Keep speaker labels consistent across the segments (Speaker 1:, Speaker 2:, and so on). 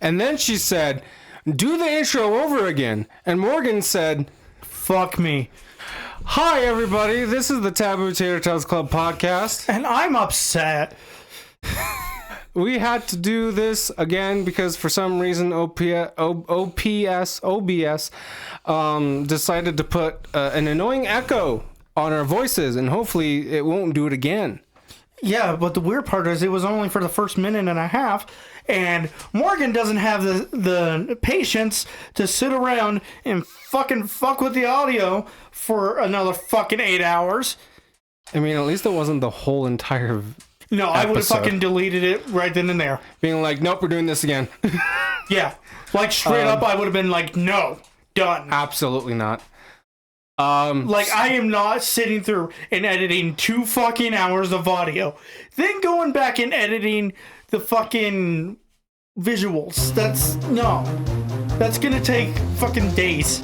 Speaker 1: And then she said, do the intro over again. And Morgan said,
Speaker 2: fuck me.
Speaker 1: Hi, everybody. This is the Taboo Tater Tots Club podcast.
Speaker 2: And I'm upset.
Speaker 1: We had to do this again because for some reason OBS decided to put an annoying echo on our voices, and hopefully it won't do it again.
Speaker 2: Yeah, but the weird part is it was only for the first minute and a half, and Morgan doesn't have the patience to sit around and fucking fuck with the audio for another fucking 8 hours.
Speaker 1: I mean, at least it wasn't the whole entire
Speaker 2: No, I would have
Speaker 1: episode.
Speaker 2: fucking deleted it right then and there.
Speaker 1: Being like, nope, we're doing this again.
Speaker 2: Yeah, like straight up, I would have been like, no, done.
Speaker 1: Absolutely not.
Speaker 2: Like, I am not sitting through and editing 2 fucking hours of audio, then going back and editing the fucking visuals. That's gonna take fucking days.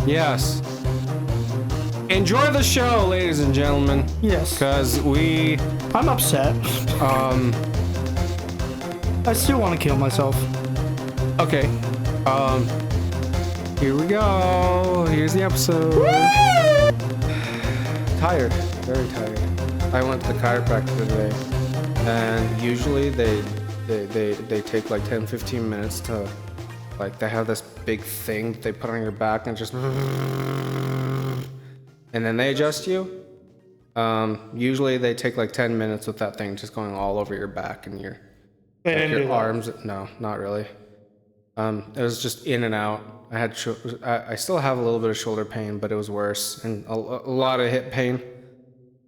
Speaker 1: Yes. Enjoy the show, ladies and gentlemen.
Speaker 2: Yes.
Speaker 1: Because
Speaker 2: I'm upset. I still want to kill myself.
Speaker 1: Okay. Here we go. Here's the episode. Tired. Very tired. I went to the chiropractor today, and usually they take like 10-15 minutes to, like, they have this big thing that they put on your back and just, and then they adjust you. Usually they take like 10 minutes with that thing just going all over your back and your arms. No, not really. It was just in and out. I still have a little bit of shoulder pain, but it was worse, and a lot of hip pain,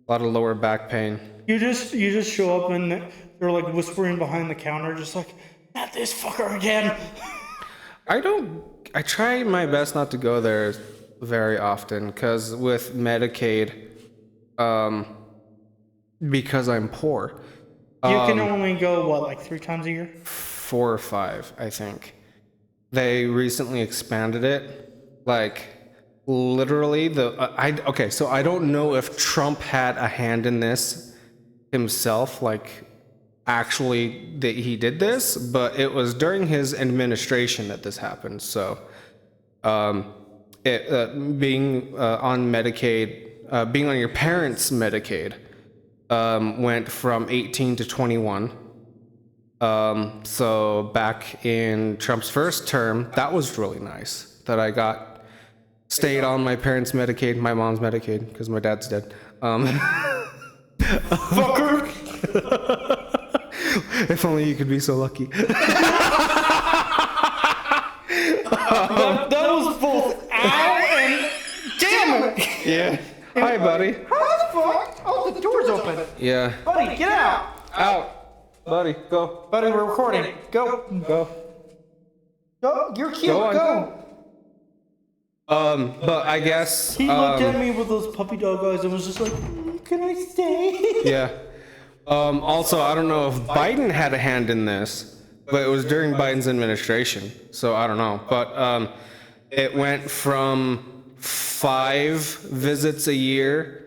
Speaker 1: a lot of lower back pain.
Speaker 2: You just show up and they're like whispering behind the counter, just like, not this fucker again.
Speaker 1: I try my best not to go there very often, because with Medicaid, because I'm poor.
Speaker 2: You can only go, what, like 3 times a year?
Speaker 1: 4 or 5, I think. They recently expanded it, like, literally so I don't know if Trump had a hand in this himself, like, actually that he did this, but it was during his administration that this happened. So being on Medicaid, being on your parents' Medicaid, went from 18 to 21. So back in Trump's first term, that was really nice that I stayed on my parents' Medicaid, my mom's Medicaid, because my dad's dead.
Speaker 2: Fucker!
Speaker 1: If only you could be so lucky.
Speaker 2: That was both ow and damn it!
Speaker 1: Yeah. Hi, buddy.
Speaker 2: How the fuck? Oh, the door's open.
Speaker 1: Yeah.
Speaker 2: Buddy, get out!
Speaker 1: Out. Buddy, go.
Speaker 2: Buddy, we're recording. Go.
Speaker 1: Go.
Speaker 2: Go. You're cute.
Speaker 1: Go on.
Speaker 2: Go.
Speaker 1: But I guess...
Speaker 2: He looked at me with those puppy dog eyes and was just like, can I stay?
Speaker 1: Yeah. Also, I don't know if Biden had a hand in this, but it was during Biden's administration, so I don't know. But it went from 5 visits a year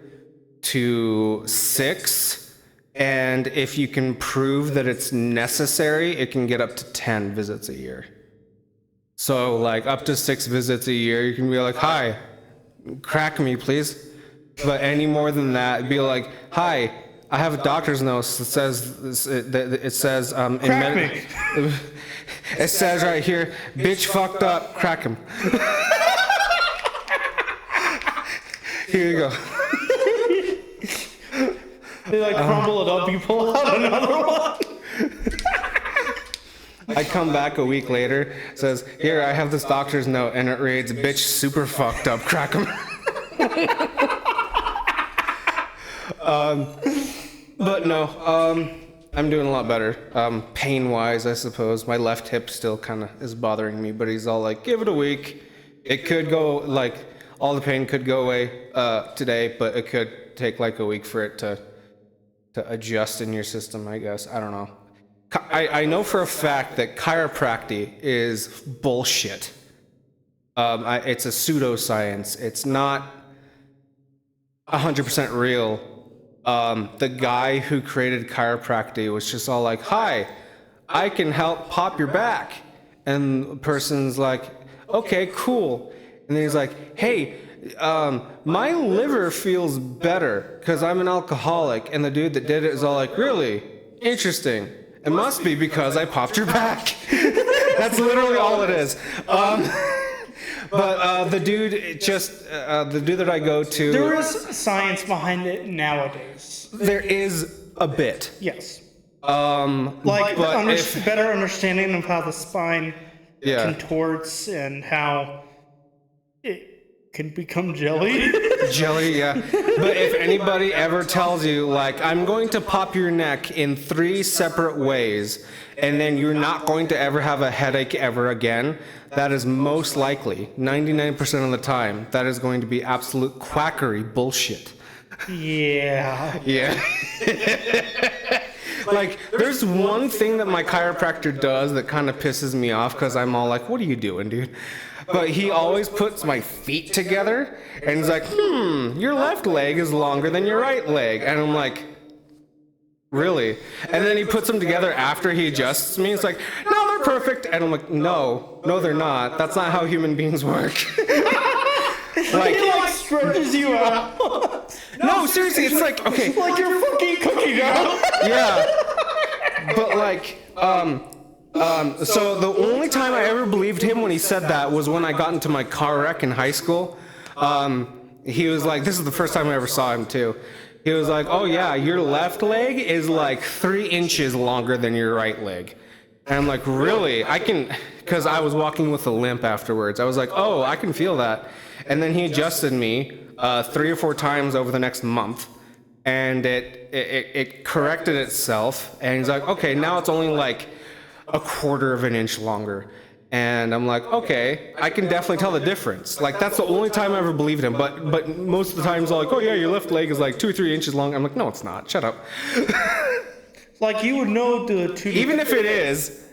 Speaker 1: to 6, and if you can prove that it's necessary, it can get up to 10 visits a year. So, like, up to 6 visits a year, you can be like, hi, crack me, please. But any more than that, be like, hi, I have a doctor's note that says it says
Speaker 2: Crack me.
Speaker 1: It says right here, bitch fucked up, crack him. Here you go.
Speaker 2: They like crumble it up, you pull out another one.
Speaker 1: I come back a week later, says, here, I have this doctor's note, and it reads, bitch super fucked up, crack him. But no, I'm doing a lot better. Pain-wise, I suppose. My left hip still kind of is bothering me, but he's all like, give it a week. It could go, like, all the pain could go away today, but it could take like a week for it to adjust in your system, I guess. I don't know. I know for a fact that chiropractic is bullshit. It's a pseudoscience. It's not 100% real. The guy who created chiropractic was just all like, hi, I can help pop your back. And the person's like, okay, cool. And then he's like, hey, my liver feels better because I'm an alcoholic. And the dude that did it is all like, really? Interesting. It must be because I popped your back. That's literally all it is. But the dude that I go to...
Speaker 2: There is science behind it nowadays.
Speaker 1: There is a bit.
Speaker 2: Yes.
Speaker 1: Like,
Speaker 2: better understanding of how the spine
Speaker 1: Yeah.
Speaker 2: contorts and how it can become jelly.
Speaker 1: Jelly, yeah. But if anybody ever tells you, like, I'm going to pop your neck in 3 separate ways, and then you're not going to ever have a headache ever again, that is most likely, 99% of the time, that is going to be absolute quackery bullshit.
Speaker 2: Yeah.
Speaker 1: Yeah. Like, there's one thing that my chiropractor does that kind of pisses me off because I'm all like, what are you doing, dude? But he always puts my feet together and he's like, your left leg is longer than your right leg. And I'm like, really? And then he puts them together after he adjusts me. It's like, no, they're perfect. And I'm like, no, they're not. That's not how human beings work. Like,
Speaker 2: He like stretches you out.
Speaker 1: no, seriously, it's like, okay.
Speaker 2: Like you're fucking cookie dough.
Speaker 1: Yeah. But like, so the only time I ever believed him when he said that was when I got into my car wreck in high school. He was like, this is the first time I ever saw him too. He was like, oh yeah, your left leg is like 3 inches longer than your right leg. And I'm like, really? I can, because I was walking with a limp afterwards. I was like, oh, I can feel that. And then he adjusted me 3 or 4 times over the next month. And it corrected itself. And he's like, okay, now it's only like 1/4 of an inch longer. And I'm like, okay, I can definitely tell the difference. Like, that's the only time I ever believed him. But most of the time, he's like, oh yeah, your left leg is like 2 or 3 inches long. I'm like, no, it's not. Shut up.
Speaker 2: Like you would know the two.
Speaker 1: Even if it is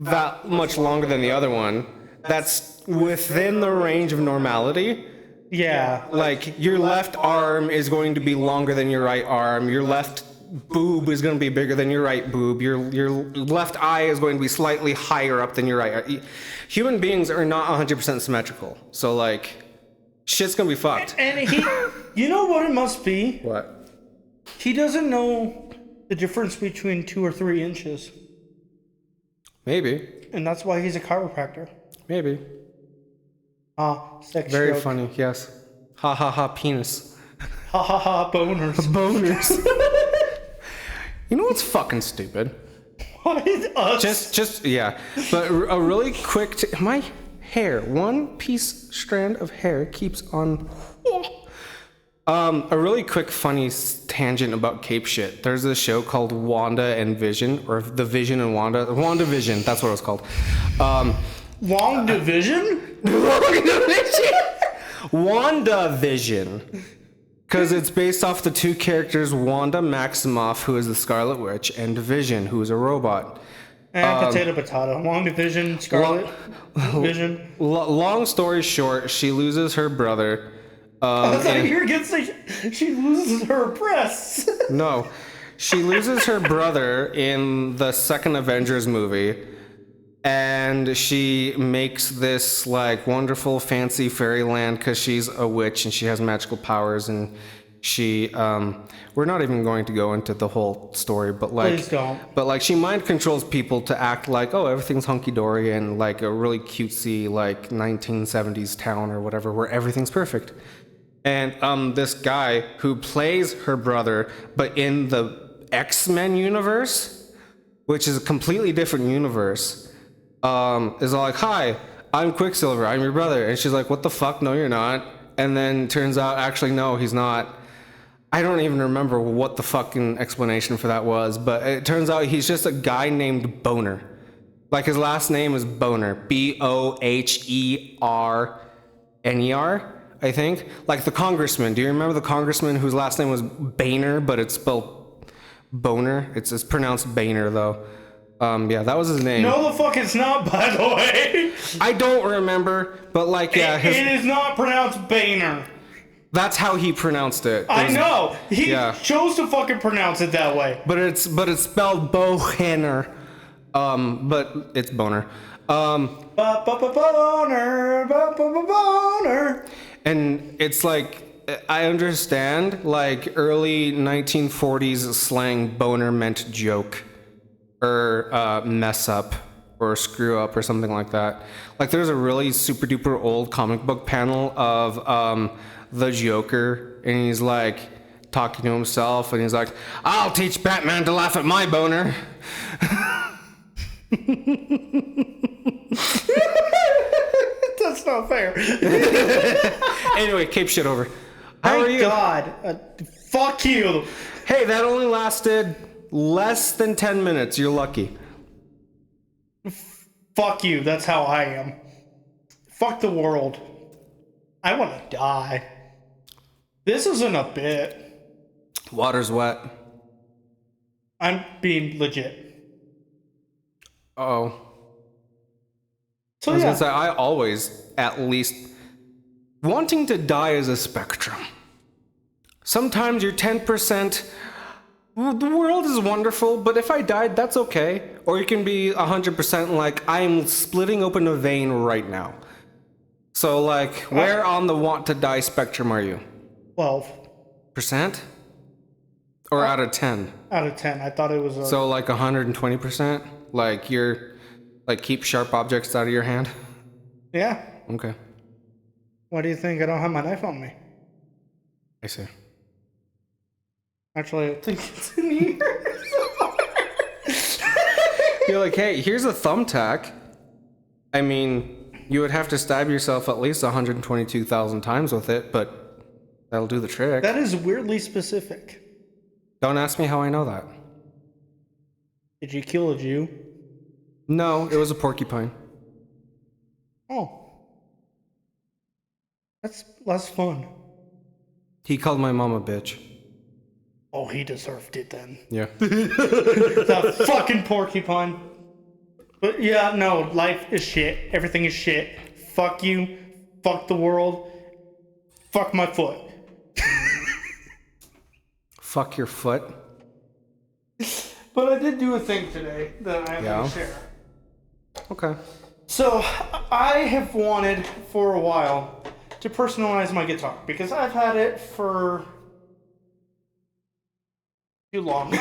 Speaker 1: that much longer than the other one, that's within the range of normality.
Speaker 2: Yeah.
Speaker 1: Like, your left arm is going to be longer than your right arm. Your left boob is going to be bigger than your right boob. Your left eye is going to be slightly higher up than your right eye. Human beings are not 100% symmetrical. So, like, shit's going to be fucked.
Speaker 2: And he, you know what it must be?
Speaker 1: What?
Speaker 2: He doesn't know the difference between 2 or 3 inches.
Speaker 1: Maybe.
Speaker 2: And that's why he's a chiropractor.
Speaker 1: Maybe.
Speaker 2: Sex
Speaker 1: Very
Speaker 2: joke.
Speaker 1: funny, yes. Ha ha ha, penis.
Speaker 2: Ha ha ha, boners.
Speaker 1: Boners. You know what's fucking stupid?
Speaker 2: What is us?
Speaker 1: Just yeah. But a really quick, my hair, one piece strand of hair keeps on. A really quick, funny tangent about Cape shit. There's this show called Wanda and Vision, or The Vision and Wanda. WandaVision, that's what it was called.
Speaker 2: Long division?
Speaker 1: WandaVision. Because it's based off the 2 characters, Wanda Maximoff, who is the Scarlet Witch, and Vision, who is a robot.
Speaker 2: Potato. Long division, Scarlet Vision.
Speaker 1: Long story short, she loses her brother.
Speaker 2: I thought you were going to say she loses her breasts.
Speaker 1: No. She loses her brother in the second Avengers movie. And she makes this like wonderful fancy fairyland because she's a witch and she has magical powers, and she we're not even going to go into the whole story, but like
Speaker 2: Please don't.
Speaker 1: But like she mind controls people to act like, oh, everything's hunky-dory and like a really cutesy like 1970s town or whatever where everything's perfect. And this guy who plays her brother but in the X-Men universe, which is a completely different universe, is all like, hi, I'm Quicksilver, I'm your brother. And she's like, what the fuck? No, you're not. And then turns out, actually, no, he's not. I don't even remember what the fucking explanation for that was, but it turns out he's just a guy named Boner. Like, his last name is Boner. Boherner, I think. Like the congressman. Do you remember the congressman whose last name was Boehner, but it's spelled Boner? It's pronounced Boehner, though. Yeah, that was his name.
Speaker 2: No, the fuck it's not, by the way.
Speaker 1: I don't remember, but like, yeah.
Speaker 2: It is not pronounced Boehner.
Speaker 1: That's how he pronounced it.
Speaker 2: I know. He
Speaker 1: Yeah.
Speaker 2: chose to fucking pronounce it that way.
Speaker 1: But it's spelled Boehner. But it's boner.
Speaker 2: Boner.
Speaker 1: And it's like, I understand, like, early 1940s slang boner meant joke, or mess up, or screw up, or something like that. Like, there's a really super duper old comic book panel of the Joker, and he's like talking to himself, and he's like, I'll teach Batman to laugh at my boner.
Speaker 2: That's not fair.
Speaker 1: Anyway, cape shit over. How are you?
Speaker 2: God. Fuck you.
Speaker 1: Hey, that only lasted less than 10 minutes. You're lucky.
Speaker 2: Fuck you. That's how I am. Fuck the world. I want to die. This isn't a bit.
Speaker 1: Water's wet.
Speaker 2: I'm being legit.
Speaker 1: Oh.
Speaker 2: So
Speaker 1: I was
Speaker 2: yeah.
Speaker 1: gonna say, I always, at least, wanting to die is a spectrum. Sometimes you're 10%, the world is wonderful, but if I died, that's okay. Or you can be 100% like, I'm splitting open a vein right now. So, like, where on the want to die spectrum are you?
Speaker 2: 12
Speaker 1: Percent? Or out of 10?
Speaker 2: out of 10. I thought it was a...
Speaker 1: So, like 120%? Like, you're, like, keep sharp objects out of your hand?
Speaker 2: Yeah.
Speaker 1: Okay.
Speaker 2: Why do you think I don't have my knife on me?
Speaker 1: I see.
Speaker 2: Actually, I think it's in here.
Speaker 1: You're like, hey, here's a thumbtack. I mean, you would have to stab yourself at least 122,000 times with it, but that'll do the trick.
Speaker 2: That is weirdly specific.
Speaker 1: Don't ask me how I know that.
Speaker 2: Did you kill a Jew?
Speaker 1: No, it was a porcupine.
Speaker 2: Oh. That's less fun.
Speaker 1: He called my mom a bitch.
Speaker 2: Oh, he deserved it then.
Speaker 1: Yeah.
Speaker 2: The fucking porcupine. But yeah, no, life is shit. Everything is shit. Fuck you. Fuck the world. Fuck my foot.
Speaker 1: Fuck your foot.
Speaker 2: But I did do a thing today that I'm going to share.
Speaker 1: Okay.
Speaker 2: So, I have wanted for a while to personalize my guitar because I've had it for too long.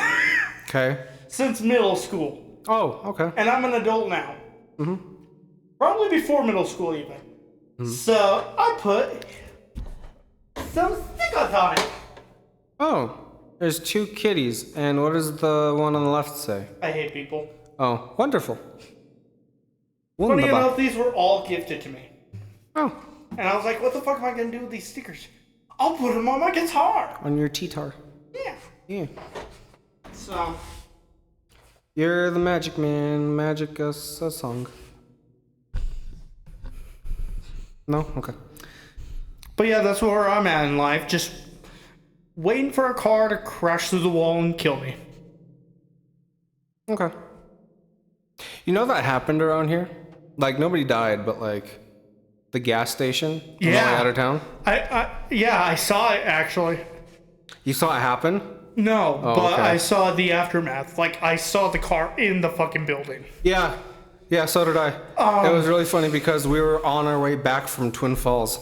Speaker 1: Okay.
Speaker 2: Since middle school.
Speaker 1: Oh, okay.
Speaker 2: And I'm an adult now.
Speaker 1: Mm-hmm.
Speaker 2: Probably before middle school even. Mm-hmm. So, I put some stickers on it.
Speaker 1: Oh, there's two kitties, and what does the one on the left say?
Speaker 2: I hate people.
Speaker 1: Oh, wonderful.
Speaker 2: Funny enough, these were all gifted to me.
Speaker 1: Oh.
Speaker 2: And I was like, what the fuck am I going to do with these stickers? I'll put them on my guitar.
Speaker 1: On your T-tar.
Speaker 2: Yeah.
Speaker 1: Yeah.
Speaker 2: So.
Speaker 1: You're the magic man. Magic us a song. No? Okay.
Speaker 2: But yeah, that's where I'm at in life. Just waiting for a car to crash through the wall and kill me.
Speaker 1: Okay. You know that happened around here? Like, nobody died, but like the gas station on the way out of town?
Speaker 2: I saw it actually.
Speaker 1: You saw it happen?
Speaker 2: No, but
Speaker 1: okay.
Speaker 2: I saw the aftermath. Like, I saw the car in the fucking building.
Speaker 1: Yeah. Yeah, so did I. It was really funny because we were on our way back from Twin Falls.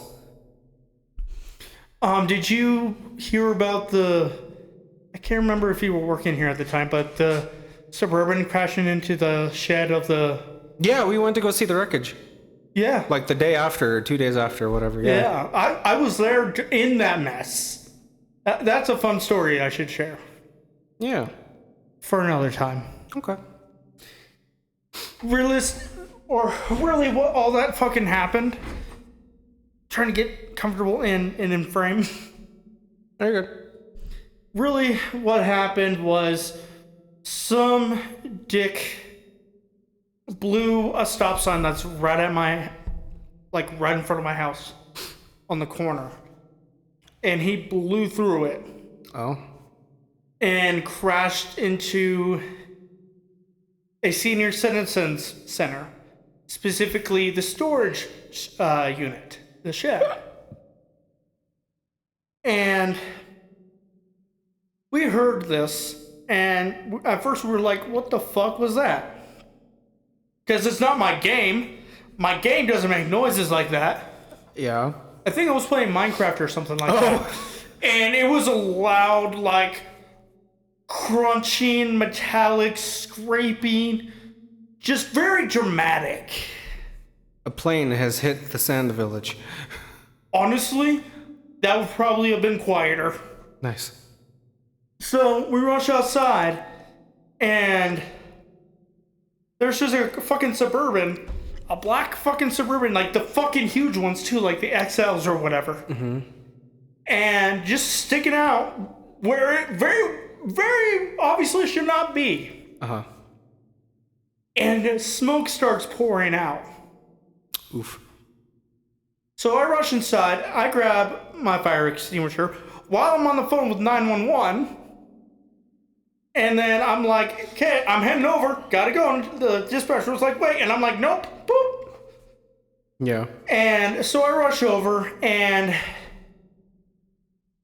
Speaker 2: Did you hear about I can't remember if you were working here at the time, but the Suburban crashing into the shed of the...
Speaker 1: Yeah, we went to go see the wreckage.
Speaker 2: Yeah.
Speaker 1: Like the day after, or 2 days after, whatever. Yeah.
Speaker 2: I was there in that mess. That's a fun story I should share.
Speaker 1: Yeah.
Speaker 2: For another time.
Speaker 1: Okay.
Speaker 2: Really, what all that fucking happened? Trying to get comfortable in frame.
Speaker 1: Very good.
Speaker 2: Really, what happened was some dick blew a stop sign that's right at right in front of my house on the corner. And he blew through it.
Speaker 1: Oh.
Speaker 2: And crashed into a senior citizens center, specifically the storage unit, the shed. And we heard this, and at first we were like, what the fuck was that? Because it's not my game. My game doesn't make noises like that.
Speaker 1: Yeah.
Speaker 2: I think I was playing Minecraft or something like that. And it was a loud, like, crunching, metallic, scraping. Just very dramatic.
Speaker 1: A plane has hit the sand village.
Speaker 2: Honestly, that would probably have been quieter.
Speaker 1: Nice.
Speaker 2: So we rush outside, and there's just a fucking Suburban, a black fucking Suburban, like the fucking huge ones too, like the XLs or whatever. Mm-hmm. And just sticking out where it very, very obviously should not be.
Speaker 1: Uh-huh.
Speaker 2: And smoke starts pouring out.
Speaker 1: Oof.
Speaker 2: So I rush inside, I grab my fire extinguisher while I'm on the phone with 911. And then I'm like, okay, I'm heading over, gotta go. And the dispatcher was like, wait. And I'm like, nope, boop.
Speaker 1: Yeah.
Speaker 2: And so I rush over, and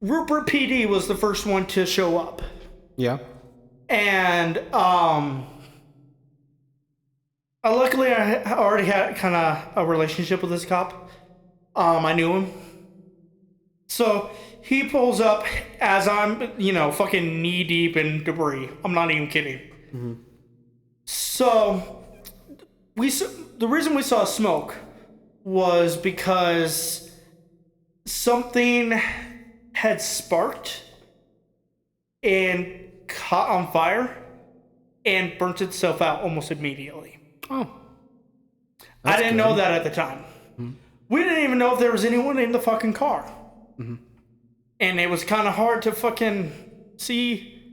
Speaker 2: Rupert PD was the first one to show up.
Speaker 1: Yeah.
Speaker 2: And luckily I already had kind of a relationship with this cop. I knew him. So he pulls up as I'm, fucking knee deep in debris. I'm not even kidding. Mm-hmm. So the reason we saw smoke was because something had sparked and caught on fire and burnt itself out almost immediately.
Speaker 1: Oh.
Speaker 2: I didn't know that at the time. Mm-hmm. We didn't even know if there was anyone in the fucking car. Mm-hmm. And it was kind of hard to fucking see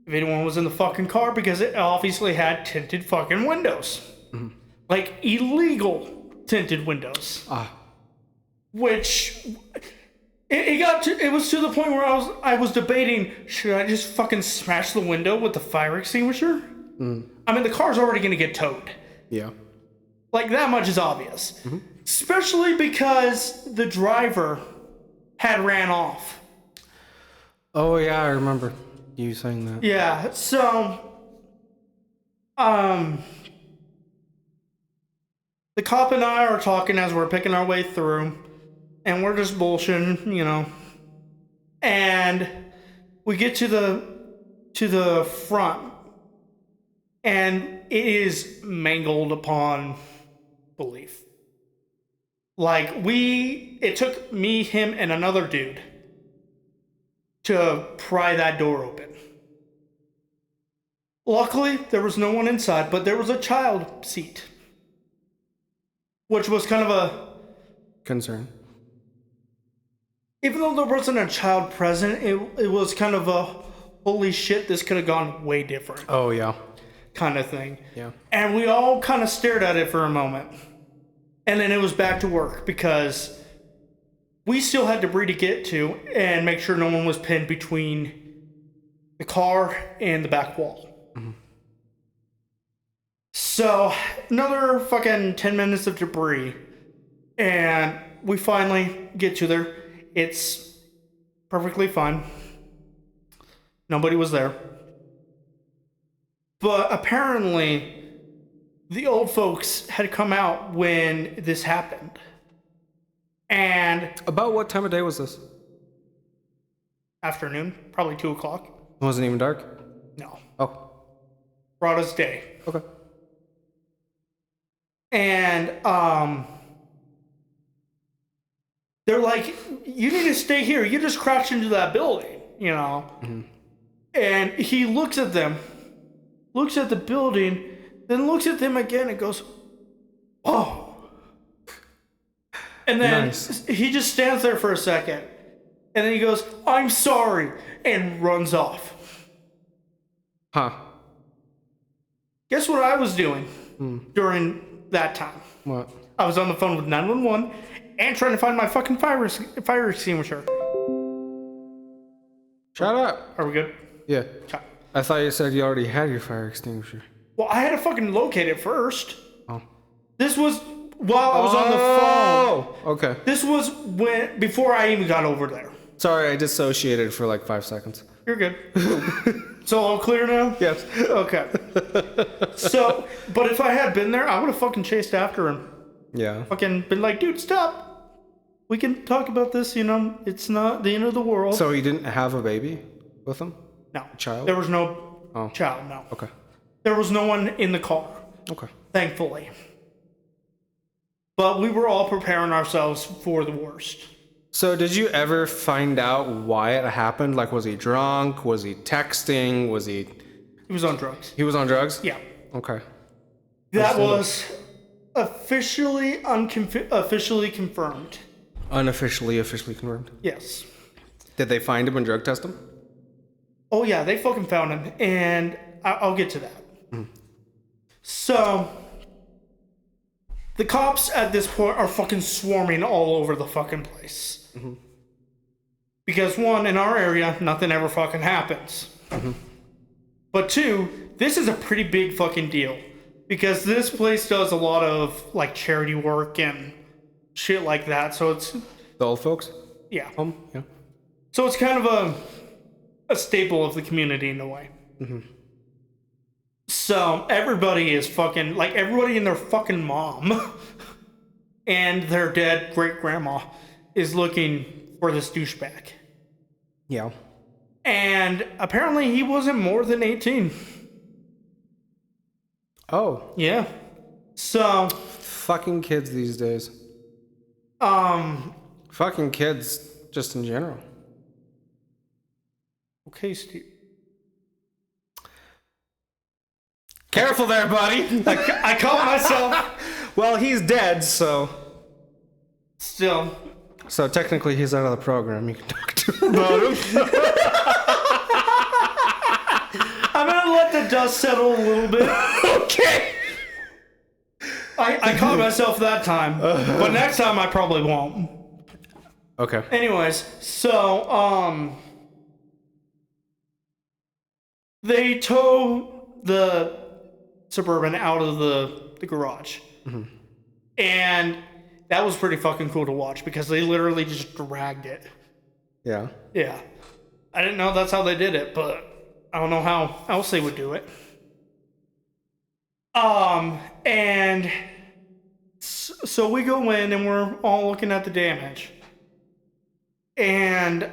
Speaker 2: if anyone was in the fucking car because it obviously had tinted fucking windows. Mm-hmm. Like illegal tinted windows. Which it was to the point where I was debating, should I just fucking smash the window with the fire extinguisher? Mm. I mean, the car's already going to get towed.
Speaker 1: Yeah.
Speaker 2: Like, that much is obvious. Mm-hmm. Especially because the driver had ran off.
Speaker 1: Oh, yeah, I remember you saying that.
Speaker 2: Yeah, so, the cop and I are talking as we're picking our way through, and we're just bullshitting, And we get to the front, and it is mangled upon belief. Like, it took me, him, and another dude to pry that door open. Luckily, there was no one inside, but there was a child seat, which was kind of a
Speaker 1: concern.
Speaker 2: Even though there wasn't a child present, it was kind of a holy shit, this could have gone way different.
Speaker 1: Oh, yeah.
Speaker 2: Kind of thing.
Speaker 1: Yeah.
Speaker 2: And we all kind of stared at it for a moment. And then it was back to work because we still had debris to get to and make sure no one was pinned between the car and the back wall. Mm-hmm. So, another fucking 10 minutes of debris. And we finally get to there. It's perfectly fine. Nobody was there. But apparently, the old folks had come out when this happened. And
Speaker 1: about what time of day was this?
Speaker 2: Afternoon, probably 2 o'clock.
Speaker 1: It wasn't even dark?
Speaker 2: No.
Speaker 1: Oh.
Speaker 2: Broad as day.
Speaker 1: Okay.
Speaker 2: And they're like, you need to stay here. You just crashed into that building, Mm-hmm. And he looks at them, looks at the building, then looks at them again and goes, oh. And then He just stands there for a second. And then he goes, I'm sorry, and runs off.
Speaker 1: Huh.
Speaker 2: Guess what I was doing during that time?
Speaker 1: What?
Speaker 2: I was on the phone with 911 and trying to find my fucking fire extinguisher.
Speaker 1: Shut up.
Speaker 2: Are we good?
Speaker 1: Yeah.
Speaker 2: Okay.
Speaker 1: I thought you said you already had your fire extinguisher.
Speaker 2: Well, I had to fucking locate it first.
Speaker 1: Oh.
Speaker 2: This was while I was on the phone.
Speaker 1: Oh, okay.
Speaker 2: This was before I even got over there.
Speaker 1: Sorry, I dissociated for like 5 seconds.
Speaker 2: You're good. So all clear now?
Speaker 1: Yes.
Speaker 2: Okay. So, but if I had been there, I would have fucking chased after him.
Speaker 1: Yeah.
Speaker 2: Fucking been like, dude, stop. We can talk about this, you know, it's not the end of the world.
Speaker 1: So he didn't have a baby with him?
Speaker 2: No.
Speaker 1: Child?
Speaker 2: There was no child, no.
Speaker 1: Okay.
Speaker 2: There was no one in the car.
Speaker 1: Okay.
Speaker 2: Thankfully. But we were all preparing ourselves for the worst.
Speaker 1: So did you ever find out why it happened? Like, was he drunk? Was he texting? Was he...
Speaker 2: He was on drugs.
Speaker 1: He was on drugs?
Speaker 2: Yeah.
Speaker 1: Okay.
Speaker 2: That was officially confirmed.
Speaker 1: Unofficially, officially confirmed?
Speaker 2: Yes.
Speaker 1: Did they find him and drug test him?
Speaker 2: Oh yeah, they fucking found him, and I'll get to that. Mm. So, the cops at this point are fucking swarming all over the fucking place. Mm-hmm. Because one, in our area, nothing ever fucking happens. Mm-hmm. But two, this is a pretty big fucking deal. Because this place does a lot of, like, charity work and shit like that, so it's...
Speaker 1: The old folks?
Speaker 2: Yeah.
Speaker 1: Yeah.
Speaker 2: So it's kind of a staple of the community in a way. Mm-hmm. So everybody is fucking, like, everybody and their fucking mom and their dead great-grandma is looking for this douchebag.
Speaker 1: Yeah.
Speaker 2: And apparently he wasn't more than 18.
Speaker 1: Oh.
Speaker 2: Yeah. So.
Speaker 1: Fucking kids these days. Fucking kids just in general.
Speaker 2: Okay, Steve.
Speaker 1: Careful there, buddy.
Speaker 2: I caught myself.
Speaker 1: Well, he's dead, so...
Speaker 2: Still.
Speaker 1: So technically he's out of the program. You can talk to him about him.
Speaker 2: I'm gonna let the dust settle a little bit.
Speaker 1: Okay.
Speaker 2: I caught myself that time, but next time I probably won't.
Speaker 1: Okay.
Speaker 2: Anyways, so they tow the Suburban out of the garage, mm-hmm. And that was pretty fucking cool to watch because they literally just dragged it.
Speaker 1: Yeah.
Speaker 2: Yeah. I didn't know that's how they did it, but I don't know how else they would do it. And so we go in and we're all looking at the damage. And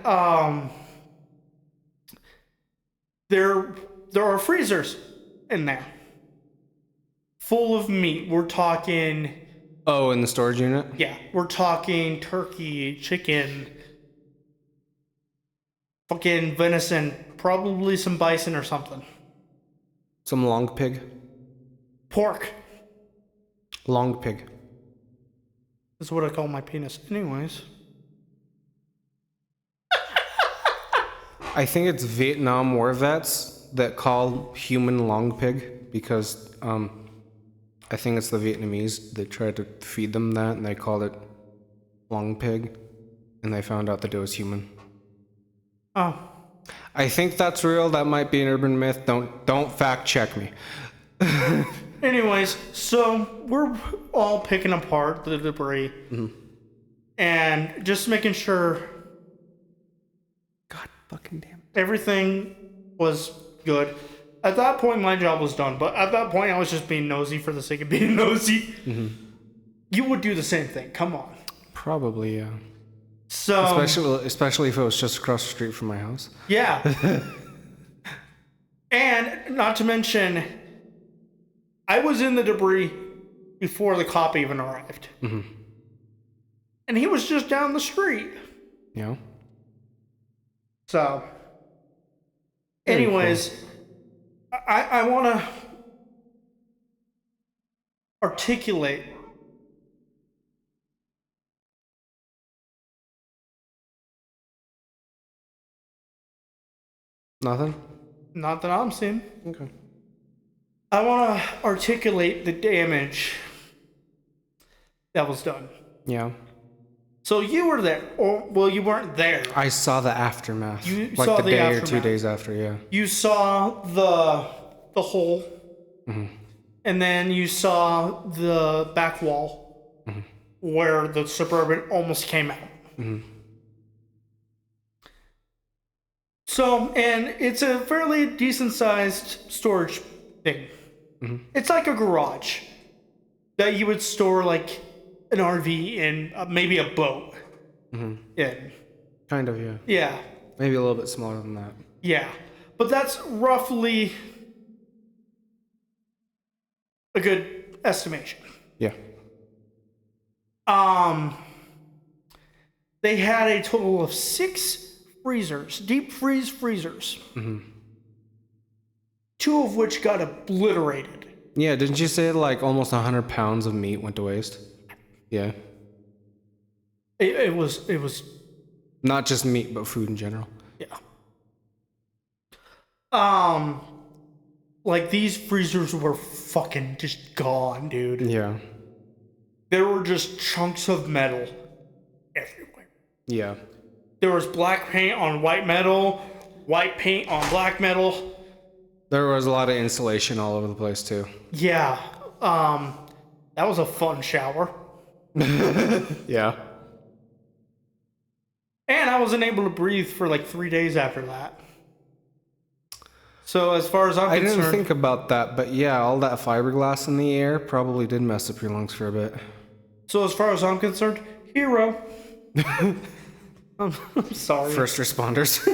Speaker 2: there are freezers in there full of meat. We're talking...
Speaker 1: Oh, in the storage unit?
Speaker 2: Yeah, we're talking turkey, chicken, fucking venison, probably some bison or something.
Speaker 1: Some long pig?
Speaker 2: Pork.
Speaker 1: Long pig.
Speaker 2: That's what I call my penis. Anyways.
Speaker 1: I think it's Vietnam war vets that call human long pig because I think it's the Vietnamese that tried to feed them that and they called it long pig and they found out that it was human.
Speaker 2: Oh.
Speaker 1: I think that's real. That might be an urban myth. Don't fact check me.
Speaker 2: Anyways, so we're all picking apart the debris, mm-hmm. And just making sure.
Speaker 1: God fucking damn it.
Speaker 2: Everything was good. At that point, my job was done. But at that point, I was just being nosy for the sake of being nosy. Mm-hmm. You would do the same thing. Come on.
Speaker 1: Probably, yeah.
Speaker 2: So,
Speaker 1: especially if it was just across the street from my house.
Speaker 2: Yeah. And not to mention, I was in the debris before the cop even arrived. Mm-hmm. And he was just down the street.
Speaker 1: Yeah.
Speaker 2: So, anyways, cool. I want to articulate
Speaker 1: nothing?
Speaker 2: Not that I'm seeing.
Speaker 1: Okay.
Speaker 2: I want to articulate the damage that was done.
Speaker 1: Yeah.
Speaker 2: So you were there, or well, you weren't there.
Speaker 1: I saw the aftermath.
Speaker 2: You
Speaker 1: like
Speaker 2: saw
Speaker 1: the day
Speaker 2: aftermath.
Speaker 1: or 2 days after, yeah.
Speaker 2: You saw the hole, mm-hmm. And then you saw the back wall, mm-hmm. Where the Suburban almost came out. Mm-hmm. So, and it's a fairly decent sized storage thing. It's like a garage that you would store like an RV and maybe a boat in.
Speaker 1: Kind of, yeah.
Speaker 2: Yeah,
Speaker 1: Maybe a little bit smaller than that.
Speaker 2: yeah. But that's roughly a good estimation.
Speaker 1: Yeah.
Speaker 2: They had a total of 6 freezers, deep freeze freezers. 2 of which got obliterated.
Speaker 1: Yeah, didn't you say like almost 100 pounds of meat went to waste? Yeah.
Speaker 2: It was
Speaker 1: Not just meat, but food in general.
Speaker 2: yeah. Like these freezers were fucking just gone, dude.
Speaker 1: Yeah.
Speaker 2: There were just chunks of metal everywhere.
Speaker 1: Yeah.
Speaker 2: There was black paint on white metal, white paint on black metal.
Speaker 1: There was a lot of insulation all over the place too.
Speaker 2: Yeah. That was a fun shower.
Speaker 1: Yeah.
Speaker 2: And I wasn't able to breathe for like 3 days after that. So as far as I'm concerned,
Speaker 1: didn't think about that, but yeah, all that fiberglass in the air probably did mess up your lungs for a bit.
Speaker 2: so as far as I'm concerned, hero. I'm sorry.
Speaker 1: First responders.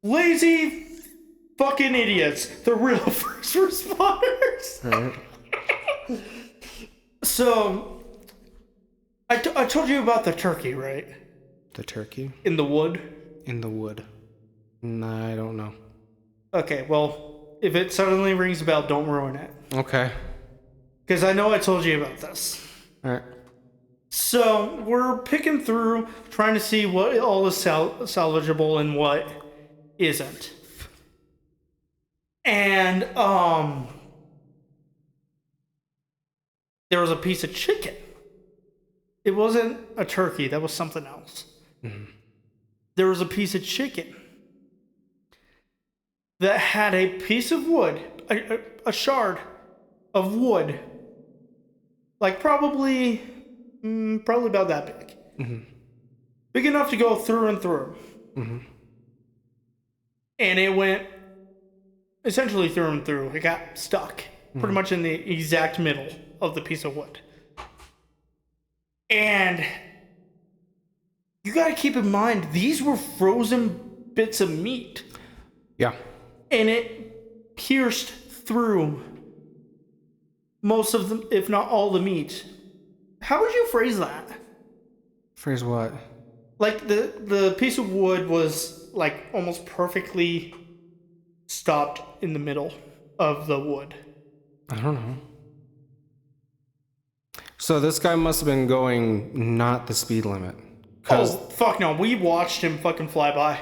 Speaker 2: Lazy fucking idiots. The real first responders.
Speaker 1: Right.
Speaker 2: So, I told you about the turkey, right?
Speaker 1: The turkey
Speaker 2: In the wood.
Speaker 1: in the wood. Nah, I don't know.
Speaker 2: Okay, well, if it suddenly rings a bell, don't ruin it.
Speaker 1: Okay.
Speaker 2: Because I know I told you about this.
Speaker 1: All right.
Speaker 2: So, we're picking through, trying to see what all is salvageable and what isn't. And, there was a piece of chicken. It wasn't a turkey, that was something else. There was a piece of chicken that had a piece of wood, a shard of wood, like probably about that big. Big enough to go through and through. And it went essentially through and through. It got stuck pretty much in the exact middle of the piece of wood. And you got to keep in mind, these were frozen bits of meat.
Speaker 1: Yeah.
Speaker 2: And it pierced through most of them, if not all the meat. How would you phrase that?
Speaker 1: Phrase what?
Speaker 2: Like the piece of wood was like almost perfectly stopped in the middle of the wood.
Speaker 1: I don't know. So this guy must have been going not the speed limit.
Speaker 2: Oh, fuck no. We watched him fucking fly by.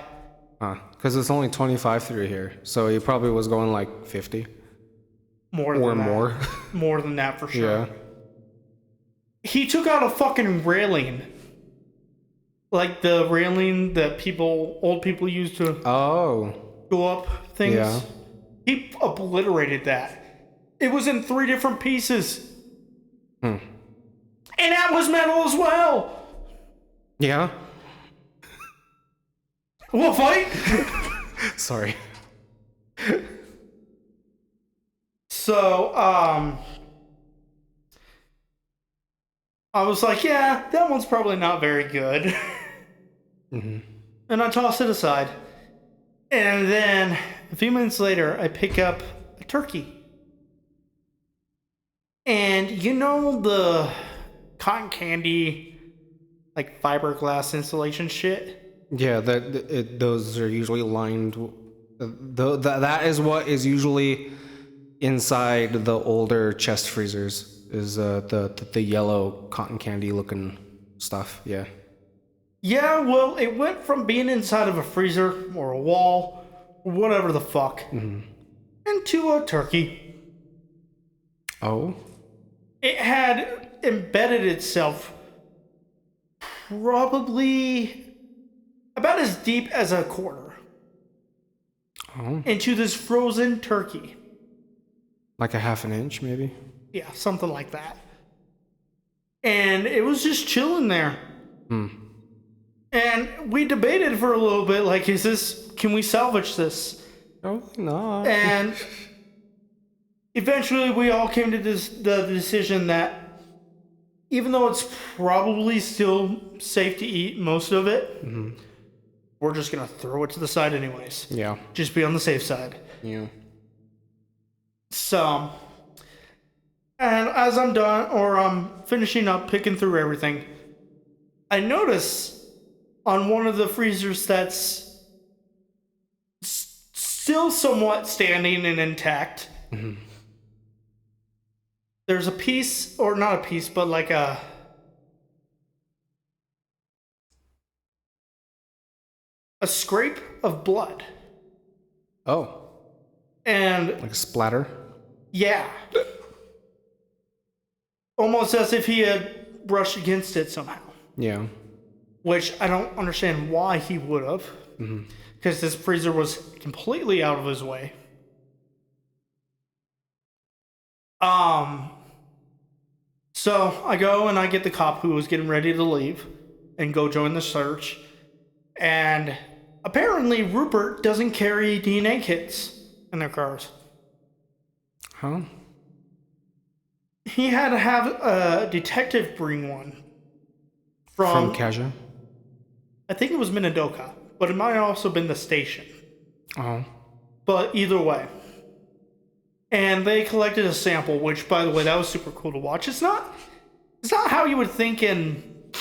Speaker 1: Because it's only 25 through here. So he probably was going like 50.
Speaker 2: More than
Speaker 1: Or
Speaker 2: that.
Speaker 1: more.
Speaker 2: More than that for sure.
Speaker 1: Yeah.
Speaker 2: He took out a fucking railing. Like the railing that old people use to
Speaker 1: Oh.
Speaker 2: go up things.
Speaker 1: Yeah.
Speaker 2: He obliterated that. It was in 3 different pieces. And that was metal as well.
Speaker 1: Yeah.
Speaker 2: We'll fight.
Speaker 1: Sorry.
Speaker 2: So, I was like, yeah, that one's probably not very good. And I tossed it aside. And then a few minutes later, I pick up a turkey. And you know the cotton candy, like fiberglass insulation shit?
Speaker 1: Yeah, those are usually lined. That is what is usually inside the older chest freezers. Is the yellow cotton candy looking stuff? Yeah.
Speaker 2: Yeah, well, it went from being inside of a freezer or a wall or whatever the fuck into a turkey.
Speaker 1: Oh.
Speaker 2: It had embedded itself probably about as deep as a quarter into this frozen turkey.
Speaker 1: Like a half an inch, maybe?
Speaker 2: Yeah, something like that. And it was just chilling there. And we debated for a little bit, like, can we salvage this?
Speaker 1: Probably not.
Speaker 2: And eventually we all came to the decision that even though it's probably still safe to eat most of it, we're just going to throw it to the side anyways.
Speaker 1: Yeah.
Speaker 2: Just be on the safe side.
Speaker 1: Yeah.
Speaker 2: So, and as I'm done, or I'm finishing up picking through everything, I notice on one of the freezers that's still somewhat standing and intact, there's a piece, or not a piece, but like a scrape of blood.
Speaker 1: Oh.
Speaker 2: And
Speaker 1: Like a splatter?
Speaker 2: yeah. Almost as if he had brushed against it somehow.
Speaker 1: Yeah.
Speaker 2: Which I don't understand why he would have. Because this freezer was completely out of his way. So I go and I get the cop who was getting ready to leave and go join the search. And apparently Rupert doesn't carry DNA kits in their cars.
Speaker 1: Huh?
Speaker 2: He had to have a detective bring one.
Speaker 1: From Kaja?
Speaker 2: I think it was Minidoka, but it might have also been the station.
Speaker 1: Oh.
Speaker 2: But either way. And they collected a sample, which, by the way, that was super cool to watch. It's not how you would think in,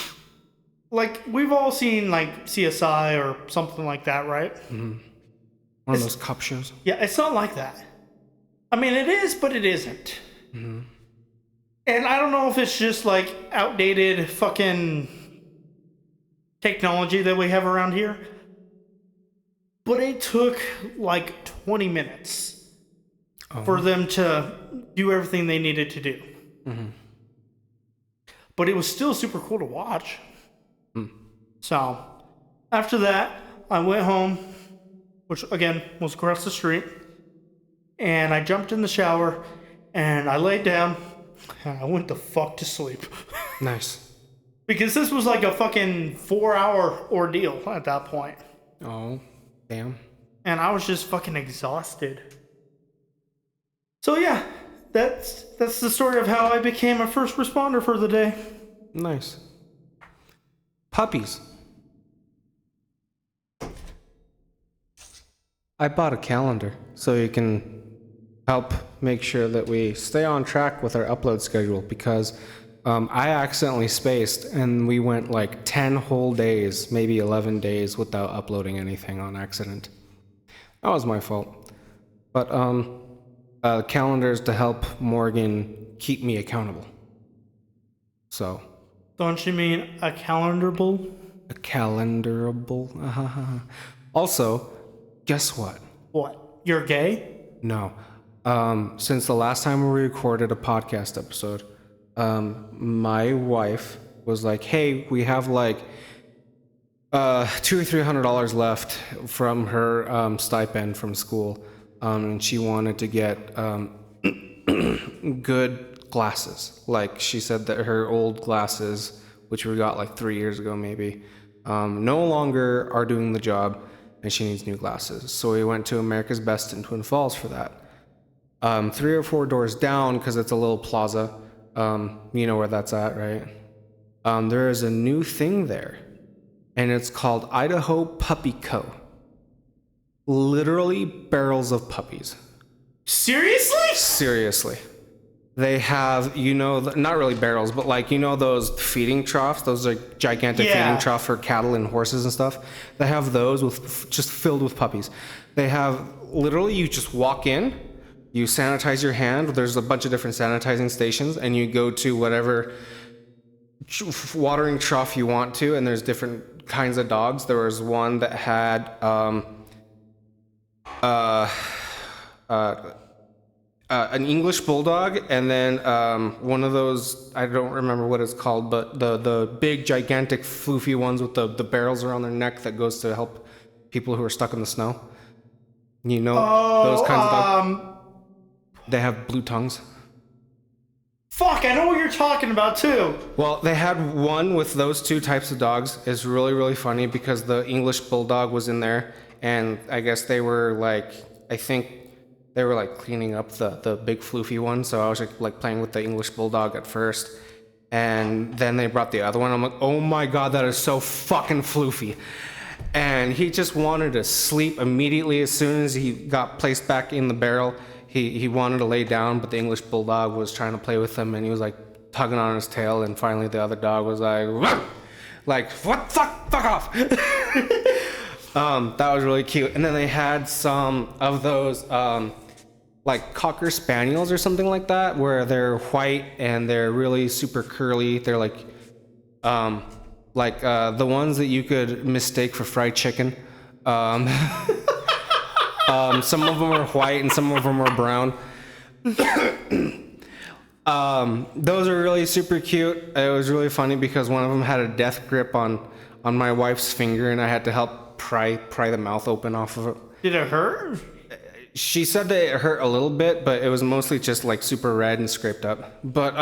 Speaker 2: like, we've all seen, like, CSI or something like that, right?
Speaker 1: One of those cop shows?
Speaker 2: Yeah, it's not like that. I mean, it is, but it isn't. And I don't know if it's just, like, outdated fucking technology that we have around here. But it took, like, 20 minutes for them to do everything they needed to do. But it was still super cool to watch. So, after that, I went home, which, again, was across the street. And I jumped in the shower, and I laid down, and I went the fuck to sleep.
Speaker 1: Nice.
Speaker 2: Because this was like a fucking 4-hour ordeal at that point.
Speaker 1: Oh, damn.
Speaker 2: And I was just fucking exhausted. So yeah, that's the story of how I became a first responder for the day.
Speaker 1: Nice. Puppies. I bought a calendar so you can help make sure that we stay on track with our upload schedule, because I accidentally spaced and we went like 10 whole days, maybe 11 days without uploading anything on accident. That was my fault. But calendars to help Morgan keep me accountable. So.
Speaker 2: Don't you mean a calendarable?
Speaker 1: A calendarable. Also, guess what?
Speaker 2: What? You're gay?
Speaker 1: No. Since the last time we recorded a podcast episode, my wife was like, "Hey, we have like $200 or $300 left from her stipend from school, and she wanted to get good glasses. Like, she said that her old glasses, which we got like 3 years ago maybe, no longer are doing the job, and she needs new glasses. So we went to America's Best in Twin Falls for that. 3 or 4 doors down, because it's a little plaza. You know where that's at, right? There is a new thing there, and it's called Idaho Puppy Co. Literally barrels of puppies.
Speaker 2: Seriously?
Speaker 1: Seriously. They have, you know, not really barrels, but like, you know, those feeding troughs, those like gigantic feeding troughs for cattle and horses and stuff. They have those with just filled with puppies. They have literally, you just walk in, you sanitize your hand. There's a bunch of different sanitizing stations, and you go to whatever watering trough you want to, and there's different kinds of dogs. There was one that had an English bulldog, and then one of those, I don't remember what it's called, but the big gigantic floofy ones with the barrels around their neck that goes to help people who are stuck in the snow. You know, those kinds of dogs. They have blue tongues.
Speaker 2: Fuck, I know what you're talking about too.
Speaker 1: Well, they had one with those two types of dogs. It's really, really funny because the English Bulldog was in there, and I guess they were like, I think they were like cleaning up the big floofy one. So I was like playing with the English Bulldog at first, and then they brought the other one. I'm like, oh my god, that is so fucking floofy. And he just wanted to sleep immediately as soon as he got placed back in the barrel. He wanted to lay down, but the English Bulldog was trying to play with him, and he was like tugging on his tail, and finally the other dog was like, "Ruh!" Like, what, fuck off. That was really cute. And then they had some of those like Cocker Spaniels or something like that, where they're white and they're really super curly. They're like the ones that you could mistake for fried chicken. Some of them are white and some of them are brown. Those are really super cute. It was really funny because one of them had a death grip on my wife's finger, and I had to help pry the mouth open off of it.
Speaker 2: Did it hurt?
Speaker 1: She said that it hurt a little bit, but it was mostly just like super red and scraped up. But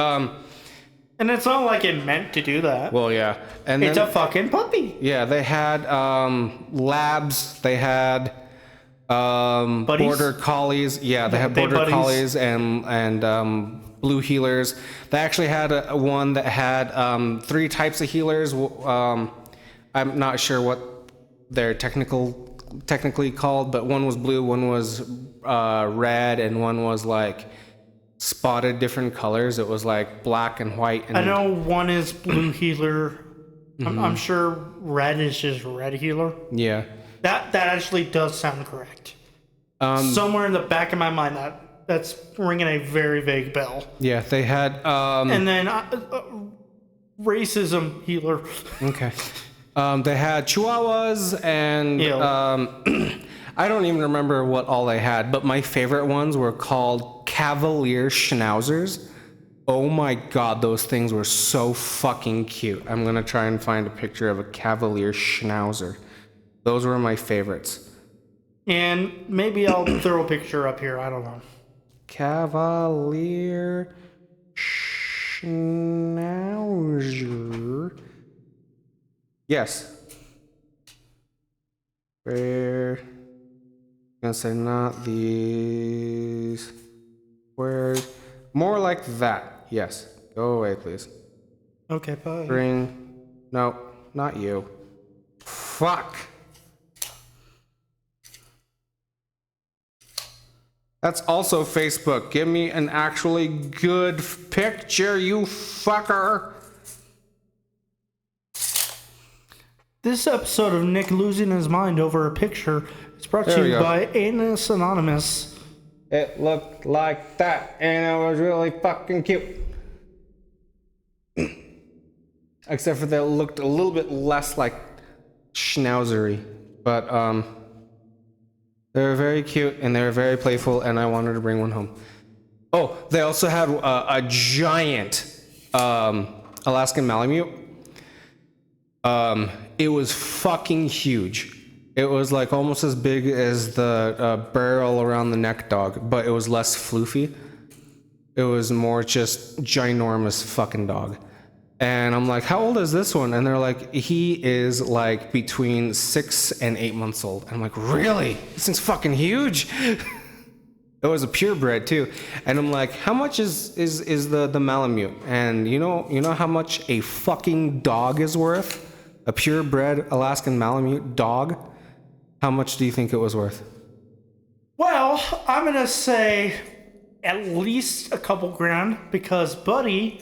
Speaker 2: and it's not like it meant to do that.
Speaker 1: well, yeah. And
Speaker 2: It's
Speaker 1: then,
Speaker 2: a fucking puppy.
Speaker 1: yeah, they had labs. They had border collies. Yeah, they had border
Speaker 2: buddies.
Speaker 1: collies and blue healers. They actually had one that had 3 types of healers. I'm not sure what they're technically called, but one was blue, one was red, and one was like spotted different colors. It was like black and white. And
Speaker 2: I know one is blue healer. I'm sure red is just red healer.
Speaker 1: yeah.
Speaker 2: That actually does sound correct. Somewhere in the back of my mind, that's ringing a very vague bell.
Speaker 1: Yeah, they had
Speaker 2: And then racism healer.
Speaker 1: okay. They had Chihuahuas and
Speaker 2: Ew.
Speaker 1: I don't even remember what all they had, but my favorite ones were called Cavalier Schnauzers. Oh my god, those things were so fucking cute. I'm gonna try and find a picture of a Cavalier Schnauzer. Those were my favorites.
Speaker 2: And maybe I'll throw a picture up here. I don't know.
Speaker 1: Cavalier Schnauzer. Yes. Where? I'm gonna say not these. Where? More like that. Yes. Go away, please.
Speaker 2: Okay, bye.
Speaker 1: Bring. No, not you. Fuck. That's also Facebook. Give me an actually good picture, you fucker.
Speaker 2: This episode of Nick losing his mind over a picture is brought
Speaker 1: There
Speaker 2: to
Speaker 1: we
Speaker 2: you
Speaker 1: go.
Speaker 2: by Anus Anonymous.
Speaker 1: It looked like that, and it was really fucking cute. Except for that it looked a little bit less like schnauzery. But they were very cute and they were very playful, and I wanted to bring one home. Oh, they also had a giant Alaskan Malamute. It was fucking huge. It was like almost as big as the barrel around the neck dog, but it was less floofy. It was more just ginormous fucking dog. And I'm like, how old is this one? And they're like, he is like between 6 and 8 months old. And I'm like, really? This thing's fucking huge. It was a purebred too. And I'm like, how much is the Malamute? And you know how much a fucking dog is worth? A purebred Alaskan Malamute dog? How much do you think it was worth?
Speaker 2: Well, I'm going to say at least a couple grand because Buddy,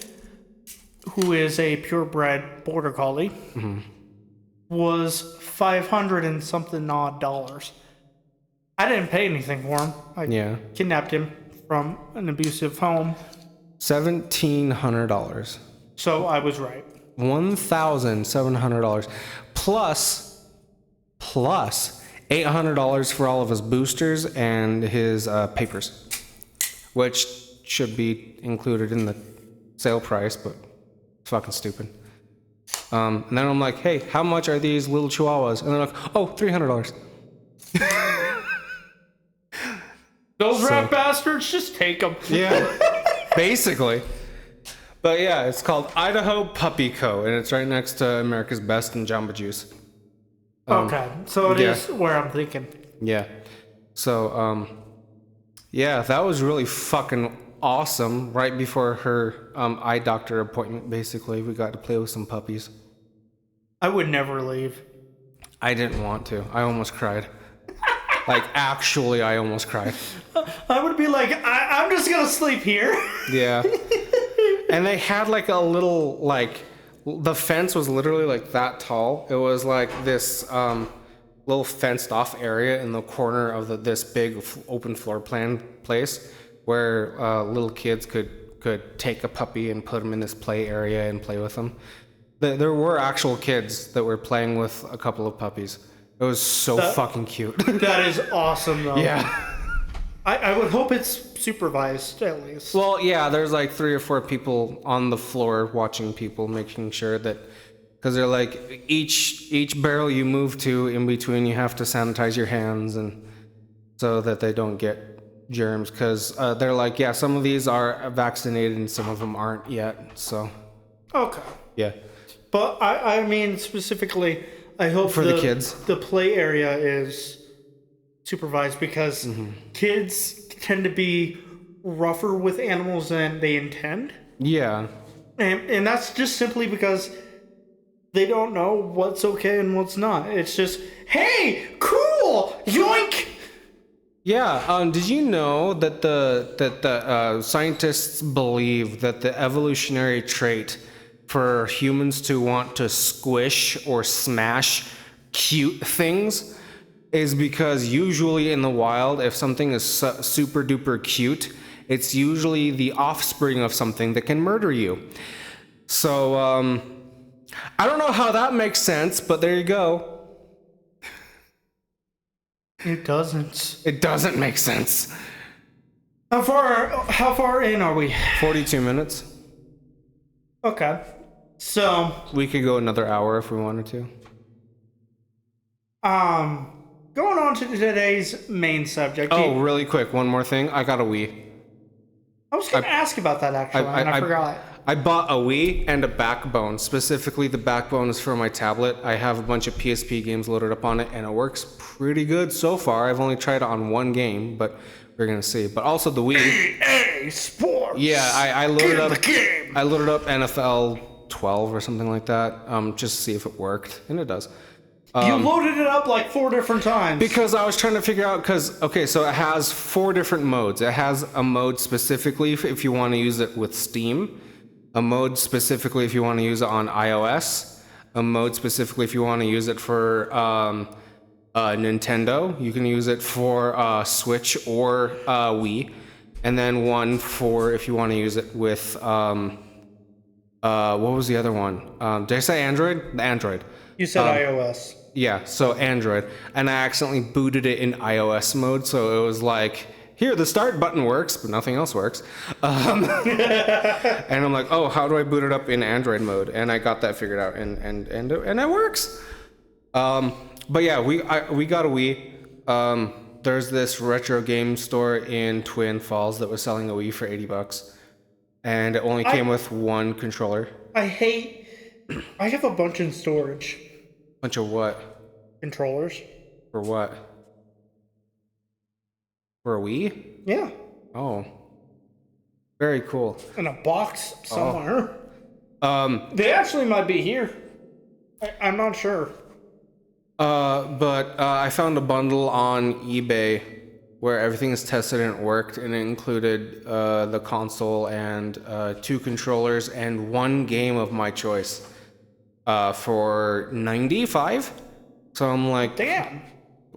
Speaker 2: who is a purebred border collie, was 500 and something odd dollars. I didn't pay anything for him. I kidnapped him from an abusive home.
Speaker 1: $1,700.
Speaker 2: So I was right.
Speaker 1: $1,700 plus $800 for all of his boosters and his papers, which should be included in the sale price, but fucking stupid. And then I'm like, hey, how much are these little chihuahuas? And they're like, oh, $300.
Speaker 2: Those rat bastards, just take them.
Speaker 1: Yeah, basically. But yeah, it's called Idaho Puppy Co. and it's right next to America's Best and Jamba Juice.
Speaker 2: Okay, so it
Speaker 1: yeah.
Speaker 2: is where I'm thinking.
Speaker 1: Yeah. So, yeah, that was really fucking awesome. Right before her eye doctor appointment, basically, we got to play with some puppies.
Speaker 2: I would never leave.
Speaker 1: I didn't want to. I almost cried. Like, actually, I almost cried.
Speaker 2: I would be like, I'm just gonna sleep here.
Speaker 1: Yeah. And they had like a little, like, the fence was literally like that tall. It was like this little fenced off area in the corner of this big open floor plan place where little kids could take a puppy and put them in this play area and play with them. There were actual kids that were playing with a couple of puppies. It was so fucking cute.
Speaker 2: That is awesome, though.
Speaker 1: Yeah.
Speaker 2: I would hope it's supervised, at least.
Speaker 1: Well, yeah, there's like 3 or 4 people on the floor watching people, making sure that, because they're like, each barrel you move to in between, you have to sanitize your hands, and so that they don't get germs, because they're like, yeah, some of these are vaccinated and some of them aren't yet, so.
Speaker 2: Okay.
Speaker 1: Yeah.
Speaker 2: But I mean, specifically, I hope
Speaker 1: for the kids,
Speaker 2: the play area is supervised, because kids tend to be rougher with animals than they intend.
Speaker 1: Yeah.
Speaker 2: And that's just simply because they don't know what's okay and what's not. It's just, hey, cool, yoink.
Speaker 1: Yeah. Did you know that the scientists believe that the evolutionary trait for humans to want to squish or smash cute things is because usually in the wild, if something is super duper cute, it's usually the offspring of something that can murder you. So, I don't know how that makes sense, but there you go.
Speaker 2: It doesn't.
Speaker 1: It doesn't make sense.
Speaker 2: How far in are we?
Speaker 1: 42 minutes.
Speaker 2: Okay. So
Speaker 1: we could go another hour if we wanted to.
Speaker 2: Going on to today's main subject.
Speaker 1: Oh, really quick, one more thing. I got a Wii.
Speaker 2: I was going to ask about that actually, and I forgot.
Speaker 1: I bought a Wii and a Backbone. Specifically, the Backbone is for my tablet. I have a bunch of PSP games loaded up on it, and it works pretty good so far. I've only tried it on one game, but we're gonna see. But also the Wii.
Speaker 2: EA Sports.
Speaker 1: Yeah, I loaded up.
Speaker 2: The game.
Speaker 1: I loaded up NFL 12 or something like that, just to see if it worked, and it does.
Speaker 2: You loaded it up like 4 different times.
Speaker 1: Because I was trying to figure out, okay, so it has 4 different modes. It has a mode specifically if you want to use it with Steam, a mode specifically if you want to use it on iOS, a mode specifically if you want to use it for Nintendo. You can use it for Switch or Wii, and then one for if you want to use it with, what was the other one? Did I say Android? The Android.
Speaker 2: You said iOS.
Speaker 1: Yeah, so Android. And I accidentally booted it in iOS mode, so it was like, here, the start button works, but nothing else works. And I'm like, oh, how do I boot it up in Android mode? And I got that figured out, and it works. But yeah, we got a Wii. There's this retro game store in Twin Falls that was selling a Wii for $80, and it only came with one controller.
Speaker 2: I have a bunch in storage.
Speaker 1: Bunch of what?
Speaker 2: Controllers.
Speaker 1: For what? For a Wii?
Speaker 2: Yeah.
Speaker 1: Oh. Very cool.
Speaker 2: In a box somewhere. They actually might be here. I'm not sure.
Speaker 1: But I found a bundle on eBay where everything is tested and it worked, and it included the console and 2 controllers and 1 game of my choice. For $95. So I'm like,
Speaker 2: damn.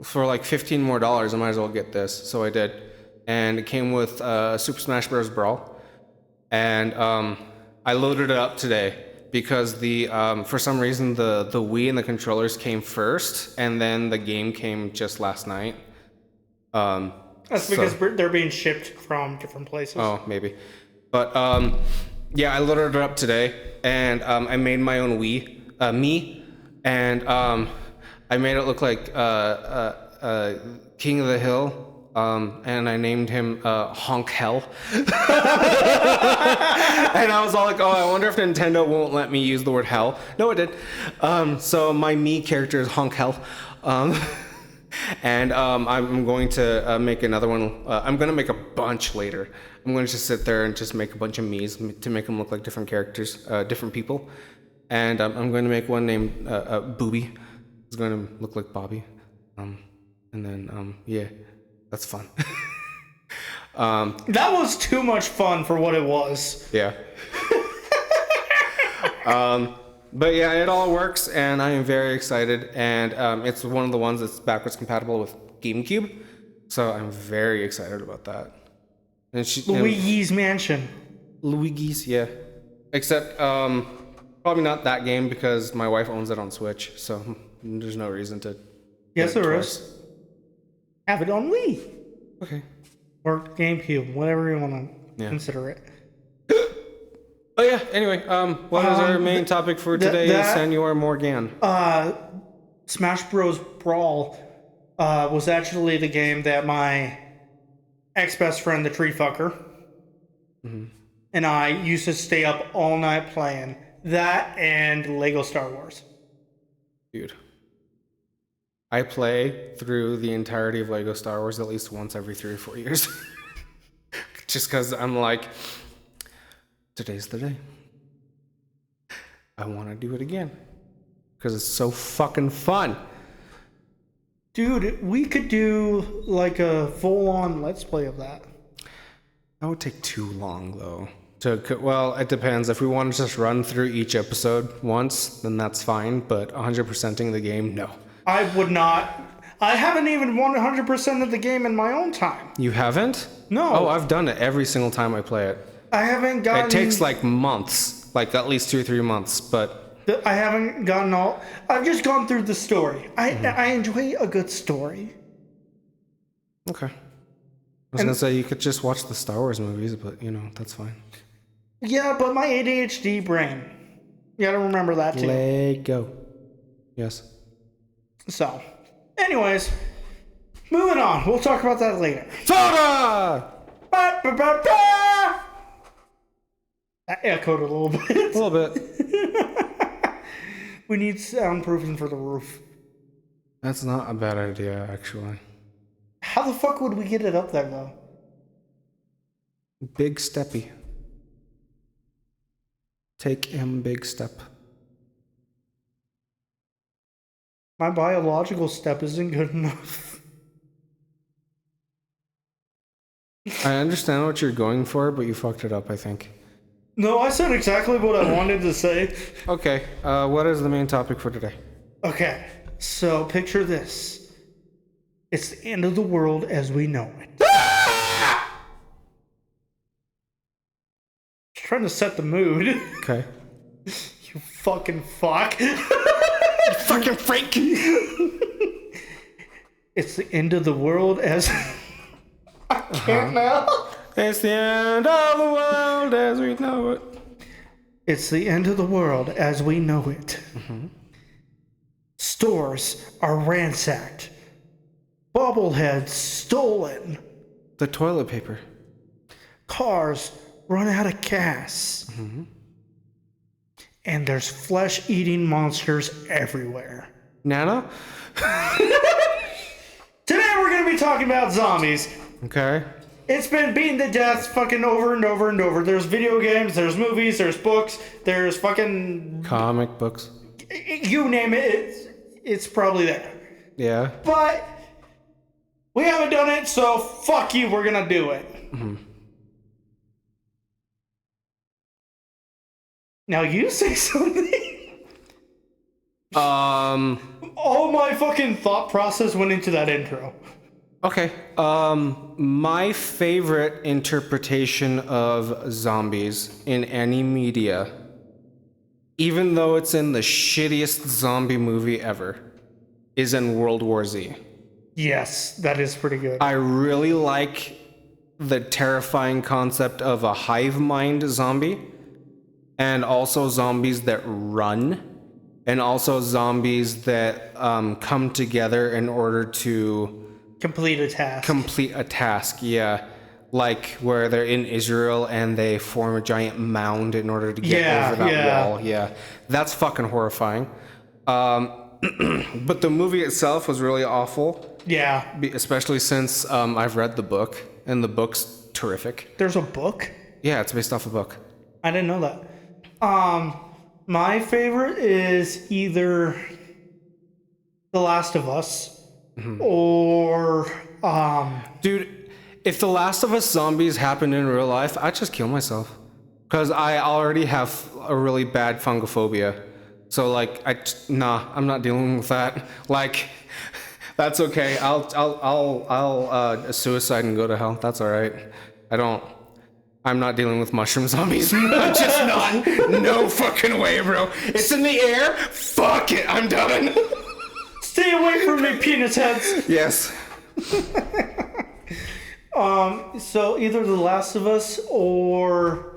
Speaker 1: For like $15 more, I might as well get this. So I did, and it came with Super Smash Bros. Brawl, and I loaded it up today because the for some reason the Wii and the controllers came first, and then the game came just last night.
Speaker 2: That's because they're being shipped from different places.
Speaker 1: Oh, maybe, but yeah, I loaded it up today, and I made my own Wii. And I made it look like King of the Hill, and I named him Honk Hell. And I was all like, oh, I wonder if Nintendo won't let me use the word hell. No, it did. So my me character is Honk Hell. And I'm going to make another one. I'm going to make a bunch later. I'm going to just sit there and just make a bunch of me's to make them look like different characters, different people. And I'm going to make one named Booby. It's going to look like Bobby. And then, yeah, that's fun.
Speaker 2: That was too much fun for what it was.
Speaker 1: Yeah. But yeah, it all works, and I am very excited. And it's one of the ones that's backwards compatible with GameCube, so I'm very excited about that. And
Speaker 2: Luigi's Mansion.
Speaker 1: Luigi's, yeah. Except probably not that game because my wife owns it on Switch, so there's no reason to.
Speaker 2: Yes, there is. Have it on Wii.
Speaker 1: Okay.
Speaker 2: Or GameCube, whatever you want to consider it.
Speaker 1: Oh yeah. Anyway, what is our main topic for today, Senor Morgan?
Speaker 2: Smash Bros. Brawl was actually the game that my ex-best friend, the tree fucker, and I used to stay up all night playing. That and Lego Star Wars.
Speaker 1: Dude. I play through the entirety of Lego Star Wars at least once every 3 or 4 years. Just because I'm like, today's the day. I want to do it again. Because it's so fucking fun.
Speaker 2: Dude, we could do like a full-on Let's Play of that.
Speaker 1: That would take too long, though. Well, it depends. If we want to just run through each episode once, then that's fine. But 100%ing the game, no.
Speaker 2: I would not. I haven't even 100% of the game in my own time.
Speaker 1: You haven't?
Speaker 2: No.
Speaker 1: Oh, I've done it every single time I play it.
Speaker 2: I haven't gotten...
Speaker 1: It takes like months. Like at least 2 or 3 months, but...
Speaker 2: I haven't gotten all... I've just gone through the story. I enjoy a good story.
Speaker 1: Okay. I was going to say, you could just watch the Star Wars movies, but, you know, that's fine.
Speaker 2: Yeah, but my ADHD brain. You gotta remember that, too.
Speaker 1: Lego. Yes.
Speaker 2: So, anyways, moving on. We'll talk about that later.
Speaker 1: Soda!
Speaker 2: That echoed a little bit.
Speaker 1: A little bit.
Speaker 2: We need soundproofing for the roof.
Speaker 1: That's not a bad idea, actually.
Speaker 2: How the fuck would we get it up there, though?
Speaker 1: Big steppy. Take him big step.
Speaker 2: My biological step isn't good enough.
Speaker 1: I understand what you're going for, but you fucked it up, I think.
Speaker 2: No, I said exactly what I wanted to say.
Speaker 1: Okay, what is the main topic for today?
Speaker 2: Okay, so picture this. It's the end of the world as we know it. Trying to set the mood.
Speaker 1: Okay.
Speaker 2: You fucking fuck.
Speaker 1: You fucking freak.
Speaker 2: It's the end of the world as... I can't now.
Speaker 1: It's the end of the world as we know it.
Speaker 2: It's the end of the world as we know it. Stores are ransacked. Bobbleheads stolen.
Speaker 1: The toilet paper.
Speaker 2: Cars run out of gas. And there's flesh-eating monsters everywhere.
Speaker 1: Nana?
Speaker 2: Today we're going to be talking about zombies.
Speaker 1: Okay.
Speaker 2: It's been beaten to death fucking over and over and over. There's video games, there's movies, there's books, there's fucking...
Speaker 1: Comic books.
Speaker 2: You name it, it's probably there.
Speaker 1: Yeah.
Speaker 2: But we haven't done it, so fuck you, we're going to do it. Now you say something. All my fucking thought process went into that intro.
Speaker 1: Okay. My favorite interpretation of zombies in any media, even though it's in the shittiest zombie movie ever, is in World War Z.
Speaker 2: Yes, that is pretty good.
Speaker 1: I really like the terrifying concept of a hive mind zombie, and also zombies that run, and also zombies that come together in order to
Speaker 2: complete a task.
Speaker 1: Complete a task, yeah. Like where they're in Israel and they form a giant mound in order to get over that wall. Yeah, that's fucking horrifying. But the movie itself was really awful.
Speaker 2: Yeah.
Speaker 1: Especially since I've read the book, and the book's terrific.
Speaker 2: There's a book?
Speaker 1: Yeah, it's based off a book.
Speaker 2: I didn't know that. My favorite is either The Last of Us or
Speaker 1: Dude, if The Last of Us zombies happened in real life, I'd just kill myself. Because I already have a really bad fungophobia. So like, I'm not dealing with that. Like, that's okay. I'll suicide and go to hell. That's all right. I'm not dealing with mushroom zombies. I'm just not. No fucking way, bro. It's in the air. Fuck it. I'm done.
Speaker 2: Stay away from me, penis heads.
Speaker 1: Yes.
Speaker 2: So either The Last of Us or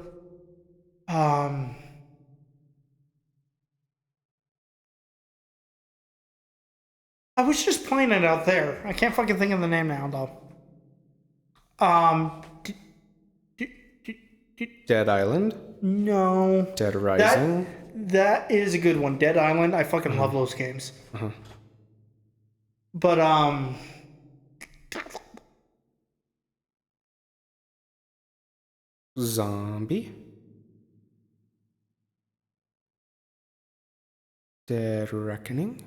Speaker 2: I was just playing it out there. I can't fucking think of the name now, though.
Speaker 1: Dead Island?
Speaker 2: No.
Speaker 1: Dead Rising?
Speaker 2: That is a good one. Dead Island. I fucking love those games. But
Speaker 1: Zombie? Dead Reckoning?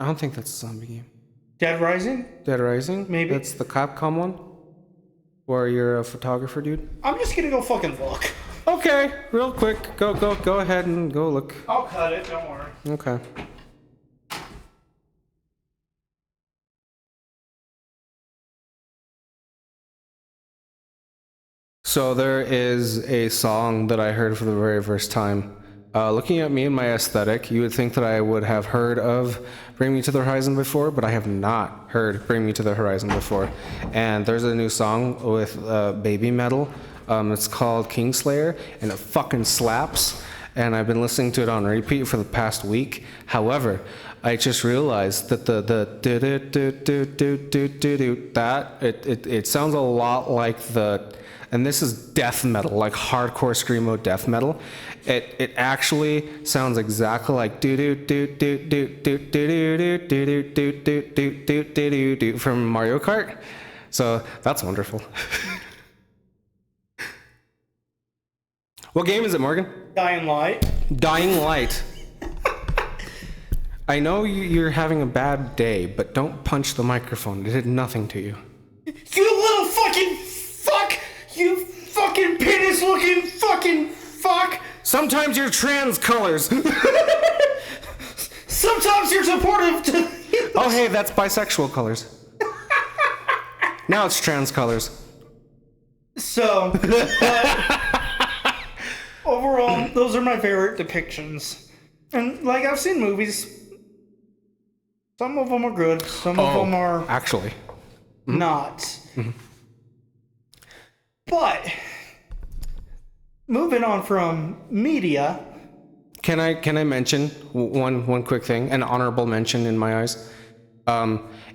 Speaker 1: I don't think that's a zombie game.
Speaker 2: Dead Rising?
Speaker 1: Dead Rising?
Speaker 2: Maybe.
Speaker 1: That's the Capcom one? Where you're a photographer, dude?
Speaker 2: I'm just gonna go fucking look.
Speaker 1: Okay, real quick. Go ahead and go look.
Speaker 2: I'll cut it, don't worry.
Speaker 1: Okay. So there is a song that I heard for the very first time. Looking at me and my aesthetic, you would think that I would have heard of Bring Me to the Horizon before, but I have not heard Bring Me to the Horizon before. And there's a new song with Baby Metal. It's called Kingslayer, and it fucking slaps. And I've been listening to it on repeat for the past week. However, I just realized that it sounds a lot like and this is death metal, like hardcore screamo death metal. It actually sounds exactly like from Mario Kart. So that's wonderful. What game is it, Morgan?
Speaker 2: Dying Light.
Speaker 1: Dying Light. I know you're having a bad day, but don't punch the microphone. It did nothing to you.
Speaker 2: You little fucking fuck! You fucking penis-looking fucking fuck!
Speaker 1: Sometimes you're trans colors.
Speaker 2: Sometimes you're supportive to...
Speaker 1: Oh, hey, that's bisexual colors. Now it's trans colors.
Speaker 2: So, overall, those are my favorite depictions. And, like, I've seen movies. Some of them are good. Some of them are...
Speaker 1: Actually.
Speaker 2: Not. Mm-hmm. But, moving on from media...
Speaker 1: Can I mention one quick thing? An honorable mention in my eyes.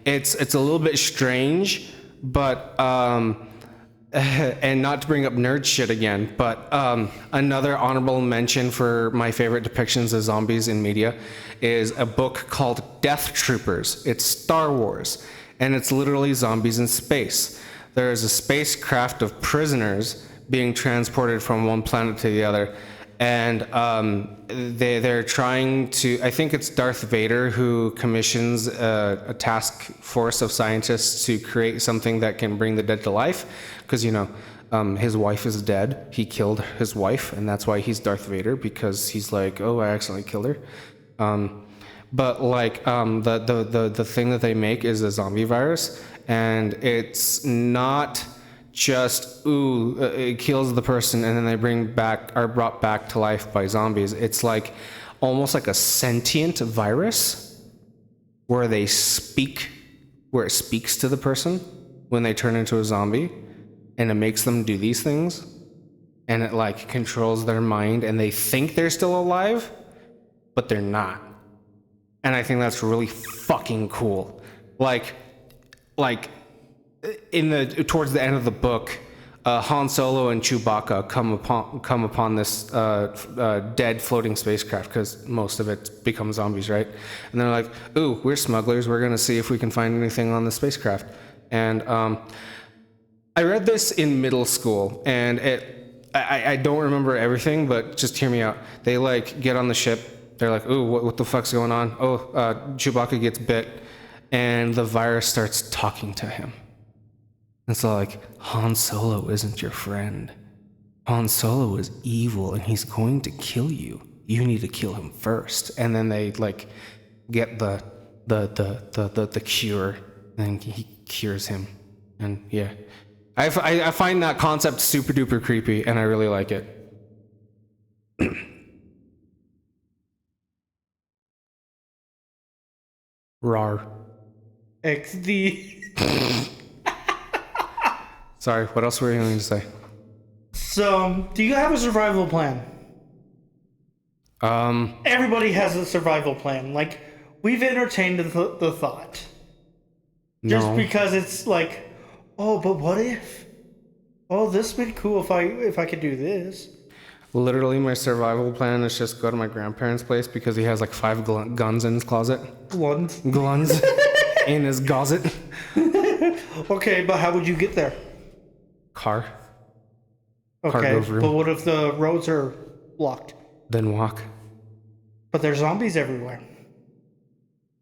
Speaker 1: It's a little bit strange, but... and not to bring up nerd shit again, but another honorable mention for my favorite depictions of zombies in media is a book called Death Troopers. It's Star Wars, and it's literally zombies in space. There is a spacecraft of prisoners being transported from one planet to the other, and they're trying to... I think it's Darth Vader who commissions a task force of scientists to create something that can bring the dead to life, because, you know, his wife is dead. He killed his wife, and that's why he's Darth Vader, because he's like, oh, I accidentally killed her. But like the thing that they make is a zombie virus, and it's not just it kills the person and then they are brought back to life by zombies. It's like almost like a sentient virus where it speaks to the person when they turn into a zombie, and it makes them do these things, and it like controls their mind, and they think they're still alive, but they're not. And I think that's really fucking cool. Like towards the end of the book, Han Solo and Chewbacca come upon this dead floating spacecraft because most of it becomes zombies, right? And they're like, "Ooh, we're smugglers. We're gonna see if we can find anything on the spacecraft." And I read this in middle school, and I don't remember everything, but just hear me out. They like get on the ship. They're like, "Ooh, what the fuck's going on?" Oh, Chewbacca gets bit, and the virus starts talking to him. And so like, Han Solo isn't your friend. Han Solo is evil and he's going to kill you. You need to kill him first. And then they like get the cure and he cures him. And yeah. I find that concept super duper creepy and I really like it. Rar.
Speaker 2: XD.
Speaker 1: Sorry, what else were you going to say?
Speaker 2: So, do you have a survival plan? Everybody has a survival plan. Like, we've entertained the thought. Just
Speaker 1: No.
Speaker 2: because it's like, oh, but what if? Oh, this would be cool if I could do this.
Speaker 1: Literally, my survival plan is just go to my grandparents' place because he has like 5 guns in his closet.
Speaker 2: Guns.
Speaker 1: In his gozet.
Speaker 2: Okay, but how would you get there?
Speaker 1: Car.
Speaker 2: Okay,
Speaker 1: Cargo room.
Speaker 2: but what if the roads are blocked?
Speaker 1: Then walk.
Speaker 2: But there's zombies everywhere.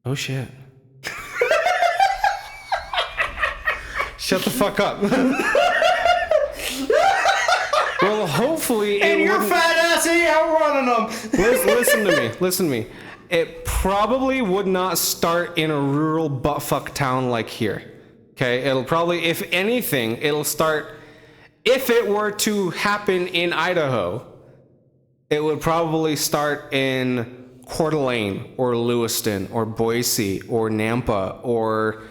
Speaker 1: Oh shit. Shut the fuck up. Well, hopefully
Speaker 2: And
Speaker 1: it
Speaker 2: your
Speaker 1: wouldn't...
Speaker 2: fat ass ain't outrunning them.
Speaker 1: Listen to me. It probably would not start in a rural buttfuck town like here. Okay? It'll probably, if anything, it'll start... If it were to happen in Idaho, it would probably start in Coeur d'Alene or Lewiston or Boise or Nampa or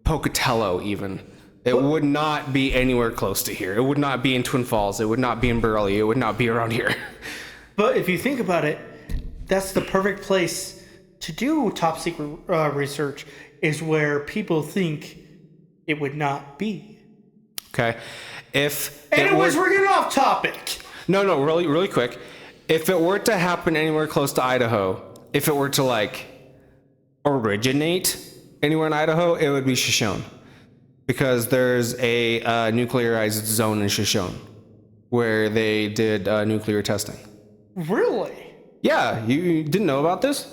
Speaker 1: Pocatello even. It would not be anywhere close to here. It would not be in Twin Falls. It would not be in Burley. It would not be around here.
Speaker 2: But if you think about it, that's the perfect place to do top secret research, is where people think it would not be.
Speaker 1: Okay? If
Speaker 2: Anyways, we're getting off topic.
Speaker 1: No, really quick. If it were to happen anywhere close to Idaho, if it were to like originate anywhere in Idaho, it would be Shoshone. Because there's a nuclearized zone in Shoshone where they did nuclear testing.
Speaker 2: Really?
Speaker 1: Yeah, you didn't know about this?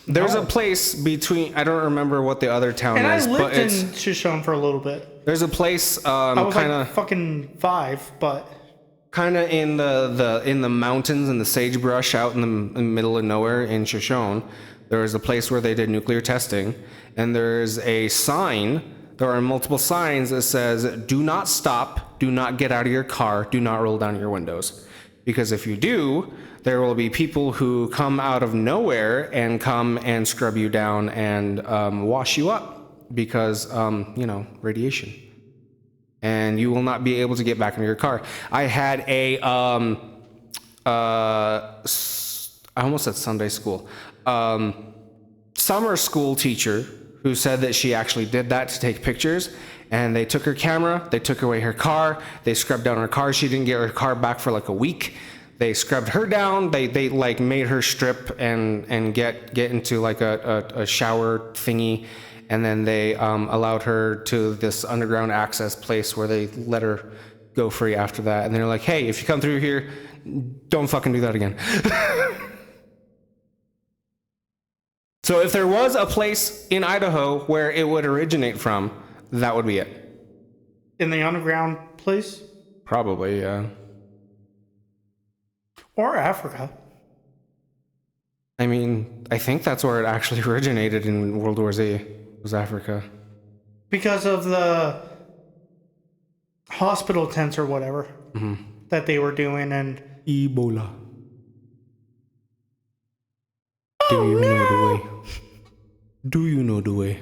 Speaker 1: There's a place between, I don't remember what the other town
Speaker 2: And
Speaker 1: is,
Speaker 2: I
Speaker 1: but
Speaker 2: lived in Shoshone for a little bit.
Speaker 1: there's a place
Speaker 2: I was
Speaker 1: kind
Speaker 2: like
Speaker 1: of
Speaker 2: fucking 5, but
Speaker 1: in the mountains and the sagebrush out in the middle of nowhere in Shoshone. There is a place where they did nuclear testing, and there's a sign. There are multiple signs that says, "Do not stop, do not get out of your car, do not roll down your windows." Because if you do, there will be people who come out of nowhere and come and scrub you down and wash you up because, radiation. And you will not be able to get back into your car. I had a, I almost said Sunday school, summer school teacher who said that she actually did that to take pictures. And they took her camera, they took away her car, they scrubbed down her car. She didn't get her car back for like a week. They scrubbed her down, they like made her strip and get into like a shower thingy. And then they allowed her to this underground access place where they let her go free after that. And they're like, hey, if you come through here, don't fucking do that again. So if there was a place in Idaho where it would originate from, that would be it.
Speaker 2: in the underground place?
Speaker 1: Probably, yeah.
Speaker 2: Or Africa.
Speaker 1: I mean, I think that's where it actually originated in World War Z, was Africa.
Speaker 2: Because of the hospital tents or whatever that they were doing, and
Speaker 1: Ebola. Do you know the way? Do you know the way?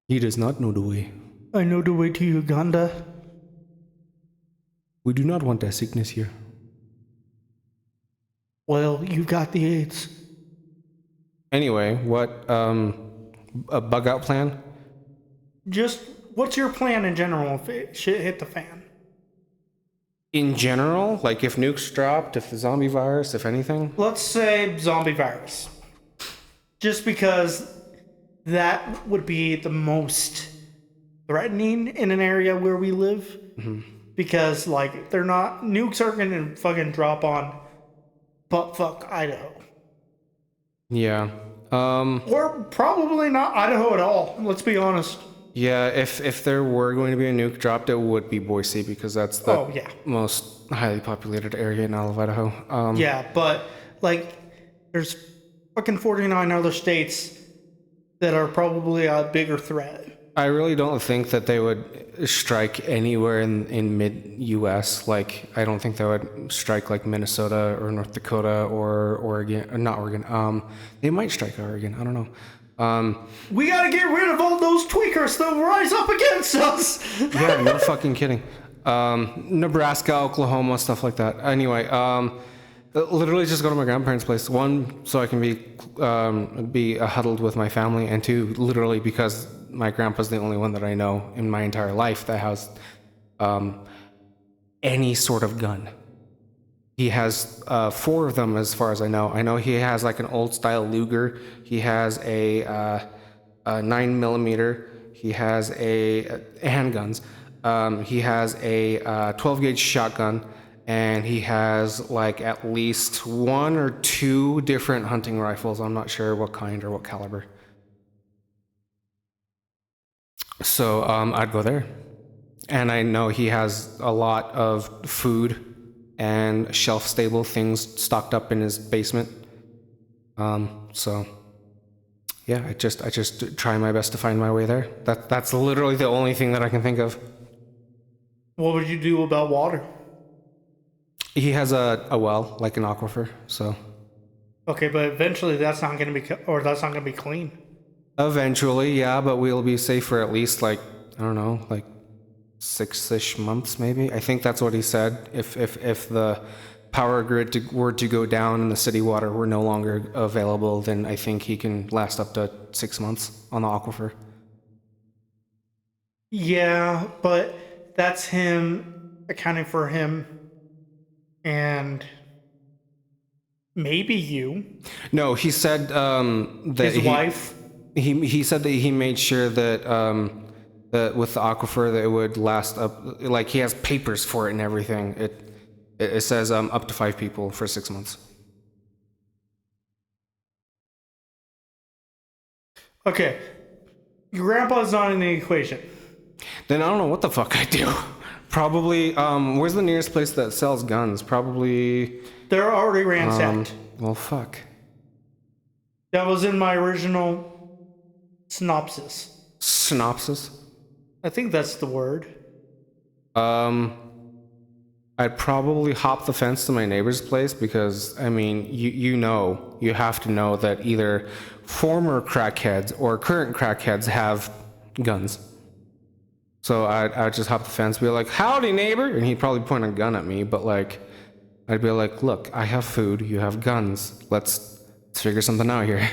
Speaker 1: He does not know the way.
Speaker 2: I know the way to Uganda.
Speaker 1: We do not want that sickness here.
Speaker 2: Well, you got the AIDS.
Speaker 1: Anyway, what, a bug out plan?
Speaker 2: Just what's your plan in general if shit hit the fan?
Speaker 1: In general, like if nukes dropped, if the zombie virus, if anything.
Speaker 2: Let's say zombie virus. Just because that would be the most threatening in an area where we live. Because, like, they're not... Nukes are gonna fucking drop on buttfuck Idaho.
Speaker 1: Yeah.
Speaker 2: Or probably not Idaho at all, let's be honest.
Speaker 1: Yeah, if there were going to be a nuke dropped, it would be Boise because that's the most highly populated area in all of Idaho.
Speaker 2: Yeah, but, like, there's fucking 49 other states that are probably a bigger threat.
Speaker 1: I really don't think that they would strike anywhere in mid-U.S. Like, I don't think they would strike, like, Minnesota or North Dakota or Oregon. Or not Oregon. They might strike Oregon. I don't know.
Speaker 2: We gotta get rid of all those tweakers that rise up against us!
Speaker 1: Yeah, no fucking kidding. Nebraska, Oklahoma, stuff like that. Anyway, literally just go to my grandparents' place. One, so I can be huddled with my family, and two, literally because my grandpa's the only one that I know in my entire life that has any sort of gun. He has 4 of them as far as I know. I know he has like an old style Luger. He has a 9mm. He has a handguns. He has a 12 gauge shotgun. And he has like at least 1 or 2 different hunting rifles. I'm not sure what kind or what caliber. So I'd go there. And I know he has a lot of food and shelf-stable things stocked up in his basement. So yeah, I just try my best to find my way there. That's literally the only thing that I can think of.
Speaker 2: What would you do about water?
Speaker 1: He has a well, like an aquifer, so.
Speaker 2: Okay, but eventually that's not gonna be clean.
Speaker 1: Eventually, yeah, but we'll be safe for at least like, I don't know, like 6-ish months maybe. I think that's what he said. If the power grid were to go down and the city water were no longer available, then I think he can last up to 6 months on the aquifer.
Speaker 2: Yeah, but that's him accounting for him and maybe you.
Speaker 1: No, he said that
Speaker 2: his wife.
Speaker 1: He said that he made sure that that with the aquifer that it would last up. Like he has papers for it and everything. It says up to 5 people for 6 months.
Speaker 2: Okay, your grandpa's not in the equation.
Speaker 1: Then I don't know what the fuck I do. Probably, where's the nearest place that sells guns? Probably...
Speaker 2: They're already ransacked.
Speaker 1: Well, fuck.
Speaker 2: That was in my original synopsis.
Speaker 1: Synopsis?
Speaker 2: I think that's the word.
Speaker 1: I'd probably hop the fence to my neighbor's place because, I mean, you have to know that either former crackheads or current crackheads have guns. So I'd just hop the fence, be like, howdy, neighbor. And he'd probably point a gun at me, but like, I'd be like, look, I have food, you have guns. Let's figure something out here.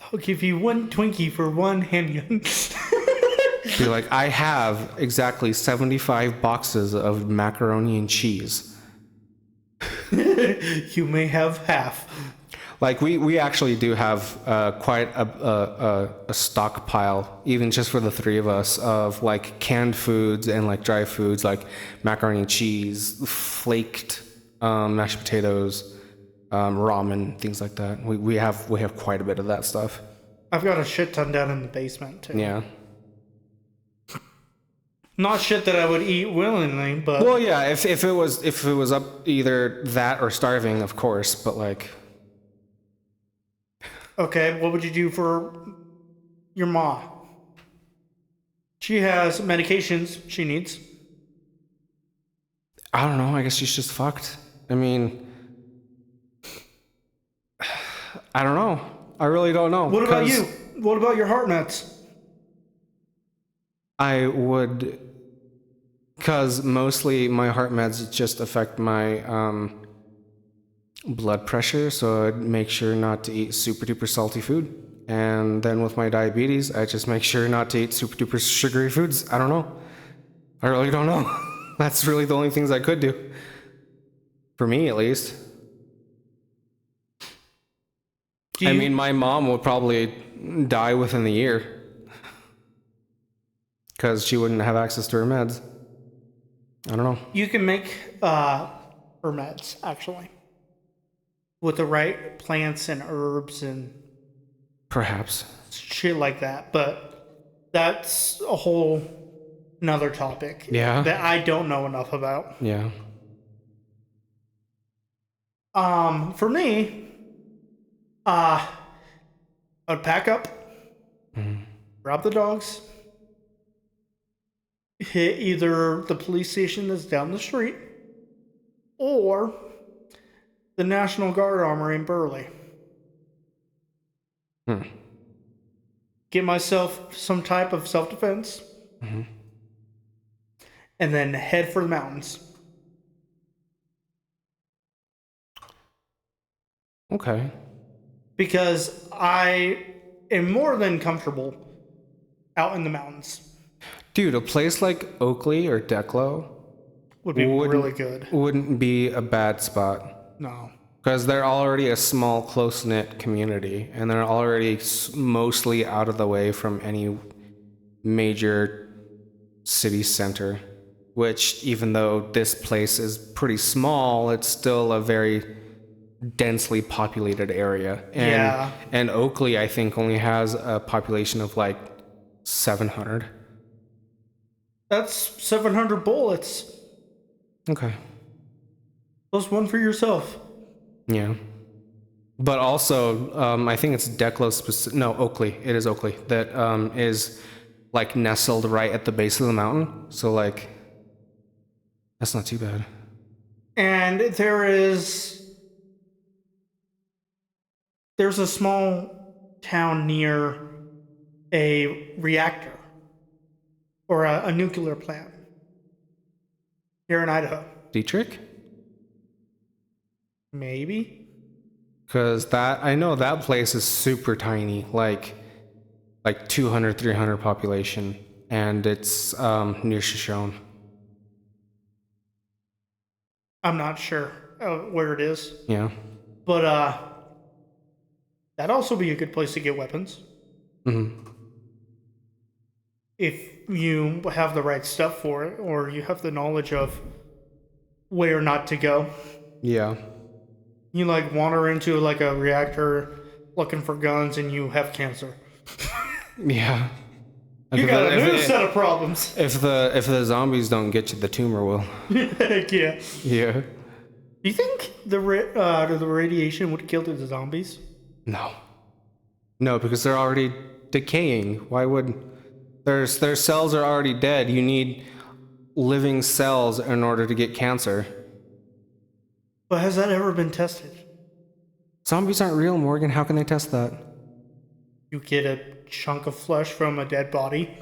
Speaker 2: I'll give you 1 Twinkie for 1 handgun.
Speaker 1: Be like, I have exactly 75 boxes of macaroni and cheese.
Speaker 2: You may have half.
Speaker 1: Like we actually do have quite a stockpile, even just for the 3 of us, of like canned foods and like dry foods, like macaroni and cheese, flaked mashed potatoes, ramen, things like that. We have quite a bit of that stuff.
Speaker 2: I've got a shit ton down in the basement too.
Speaker 1: Yeah.
Speaker 2: Not shit that I would eat willingly, but
Speaker 1: well, yeah. If it was up either that or starving, of course. But like.
Speaker 2: Okay, what would you do for your ma? She has medications she needs.
Speaker 1: I don't know. I guess she's just fucked. I mean, I don't know. I really don't know.
Speaker 2: What about you? What about your heart meds?
Speaker 1: I would, because mostly my heart meds just affect my blood pressure, so I'd make sure not to eat super duper salty food. And then with my diabetes, I just make sure not to eat super duper sugary foods. I don't know. I really don't know. That's really the only things I could do. For me, at least. I mean, my mom would probably die within the year. Because she wouldn't have access to her meds. I don't know.
Speaker 2: You can make her meds, actually. With the right plants and herbs and
Speaker 1: Perhaps.
Speaker 2: shit like that. But that's a whole another topic.
Speaker 1: Yeah.
Speaker 2: That I don't know enough about.
Speaker 1: Yeah.
Speaker 2: For me, I would pack up, grab the dogs, hit either the police station that's down the street or the National Guard Armory in Burley. Get myself some type of self-defense, and then head for the mountains.
Speaker 1: Okay.
Speaker 2: Because I am more than comfortable out in the mountains.
Speaker 1: Dude, a place like Oakley or Declo
Speaker 2: Would be really good.
Speaker 1: wouldn't be a bad spot.
Speaker 2: No.
Speaker 1: Because they're already a small, close-knit community, and they're already mostly out of the way from any major city center. Which, even though this place is pretty small, it's still a very densely populated area. And Oakley, I think, only has a population of like 700.
Speaker 2: That's 700 bullets.
Speaker 1: Okay.
Speaker 2: Plus one for yourself.
Speaker 1: Yeah. But also, I think it's Declo specific. No, Oakley. It is Oakley that is like nestled right at the base of the mountain. So like, that's not too bad.
Speaker 2: And there's a small town near a reactor or a nuclear plant here in Idaho.
Speaker 1: Dietrich?
Speaker 2: Maybe.
Speaker 1: Because I know that place is super tiny, like 200, 300 population, and it's near Shoshone.
Speaker 2: I'm not sure where it is.
Speaker 1: Yeah.
Speaker 2: But that'd also be a good place to get weapons. If you have the right stuff for it, or you have the knowledge of where not to go.
Speaker 1: Yeah.
Speaker 2: You like wander into like a reactor looking for guns and you have cancer.
Speaker 1: Yeah.
Speaker 2: You got a new set of problems.
Speaker 1: If the zombies don't get you, the tumor will.
Speaker 2: Heck yeah.
Speaker 1: Yeah.
Speaker 2: Do you think the radiation would kill the zombies?
Speaker 1: No. No, because they're already decaying. Why would their cells are already dead? You need living cells in order to get cancer.
Speaker 2: But has that ever been tested?
Speaker 1: Zombies aren't real, Morgan. How can they test that?
Speaker 2: You get a chunk of flesh from a dead body.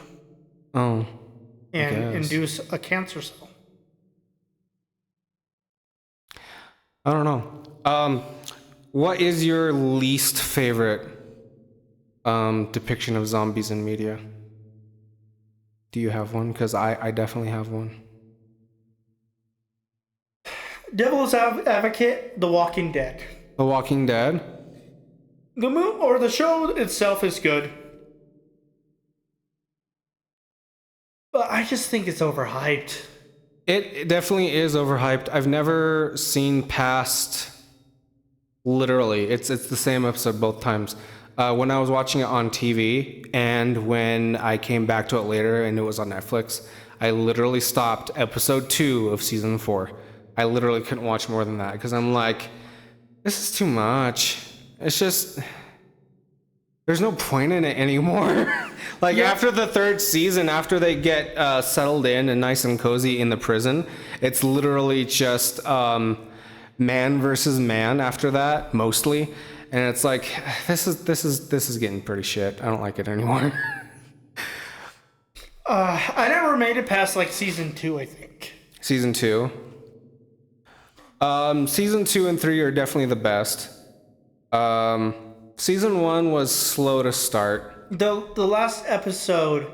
Speaker 1: Oh.
Speaker 2: And induce a cancer cell.
Speaker 1: I don't know. What is your least favorite depiction of zombies in media? Do you have one? Because I definitely have one.
Speaker 2: Devil's Advocate, The Walking Dead.
Speaker 1: The Walking Dead?
Speaker 2: The show itself is good. But I just think it's overhyped.
Speaker 1: It definitely is overhyped. I've never seen past... Literally, it's the same episode both times. When I was watching it on TV, and when I came back to it later and it was on Netflix, I literally stopped episode 2 of season 4. I literally couldn't watch more than that because I'm like, this is too much. It's just, there's no point in it anymore. After the 3rd season, after they get settled in and nice and cozy in the prison, it's literally just man versus man after that, mostly. And it's like, this is getting pretty shit. I don't like it anymore.
Speaker 2: I never made it past season 2, I think.
Speaker 1: Season 2? Season 2 and 3 are definitely the best. Season 1 was slow to start.
Speaker 2: The last episode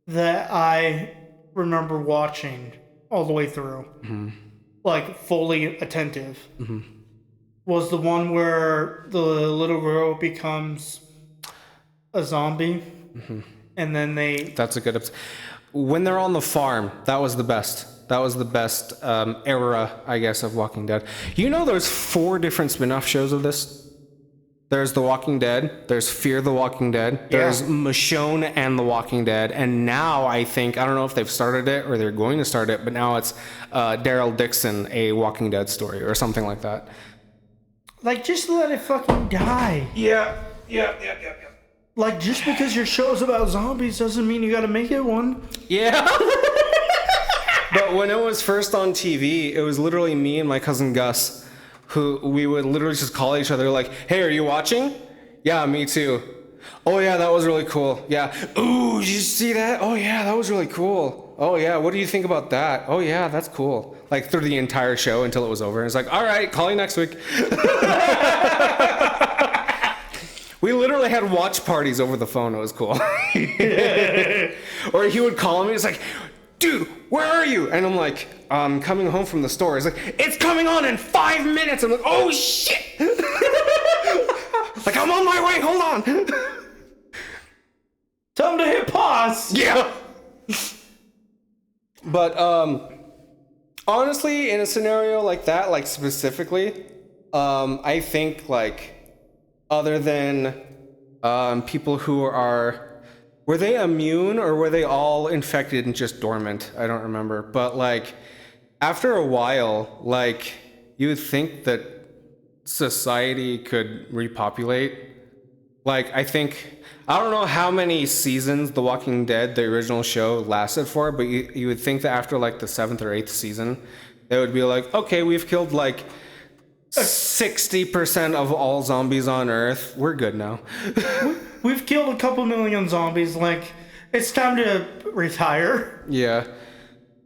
Speaker 2: that I remember watching all the way through, like fully attentive, was the one where the little girl becomes a zombie, and then
Speaker 1: That's a good episode. When they're on the farm, that was the best. That was the best era, I guess, of Walking Dead. You know, there's 4 different spin-off shows of this. There's The Walking Dead. There's Fear the Walking Dead. There's Michonne and The Walking Dead. And now I think, I don't know if they've started it or they're going to start it, but now it's Daryl Dixon, a Walking Dead story or something like that.
Speaker 2: like just let it fucking die.
Speaker 1: Yeah.
Speaker 2: Like just because your show's about zombies doesn't mean you got to make it one.
Speaker 1: Yeah. But when it was first on TV, it was literally me and my cousin Gus, who we would literally just call each other like, hey, are you watching? Yeah, me too. Oh yeah, that was really cool. Yeah. Ooh, did you see that? Oh yeah, that was really cool. Oh yeah, what do you think about that? Oh yeah, that's cool. Like through the entire show until it was over. It's like, all right, call you next week. We literally had watch parties over the phone. It was cool. Or he would call me. He's like, dude, where are you? And I'm like, I'm coming home from the store. He's like, it's coming on in 5 minutes. I'm like, oh shit. Like, I'm on my way. Hold on.
Speaker 2: Tell him to hit pause.
Speaker 1: Yeah. But honestly, in a scenario like that, like specifically, I think like other than people who were they immune or were they all infected and just dormant? I don't remember. But like after a while, like you would think that society could repopulate. Like I don't know how many seasons The Walking Dead, the original show, lasted for, but you would think that after like the 7th or 8th season, they would be like, okay, we've killed like 60% of all zombies on Earth. We're good now.
Speaker 2: We've killed a couple million zombies. Like, it's time to retire.
Speaker 1: Yeah.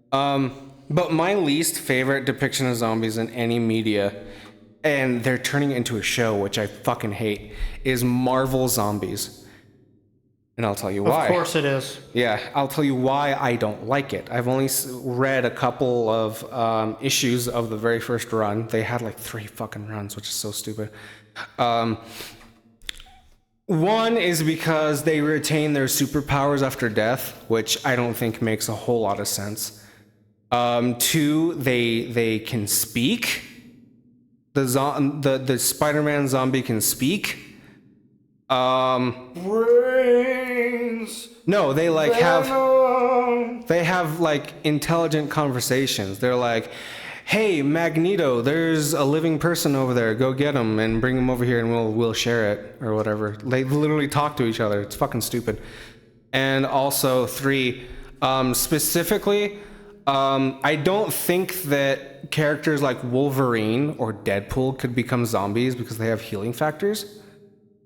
Speaker 1: But my least favorite depiction of zombies in any media, and they're turning it into a show, which I fucking hate, is Marvel Zombies. And I'll tell you why.
Speaker 2: Of course it is.
Speaker 1: Yeah, I'll tell you why I don't like it. I've only read a couple of issues of the very first run. They had like 3 fucking runs, which is so stupid. One is because they retain their superpowers after death, which I don't think makes a whole lot of sense. 2, they can speak. The Spider-Man zombie can speak.
Speaker 2: Brains.
Speaker 1: No, they like they have like intelligent conversations. They're like, hey, Magneto, there's a living person over there. Go get him and bring him over here and we'll share it or whatever. They literally talk to each other. It's fucking stupid. And also 3, specifically, I don't think that characters like Wolverine or Deadpool could become zombies because they have healing factors.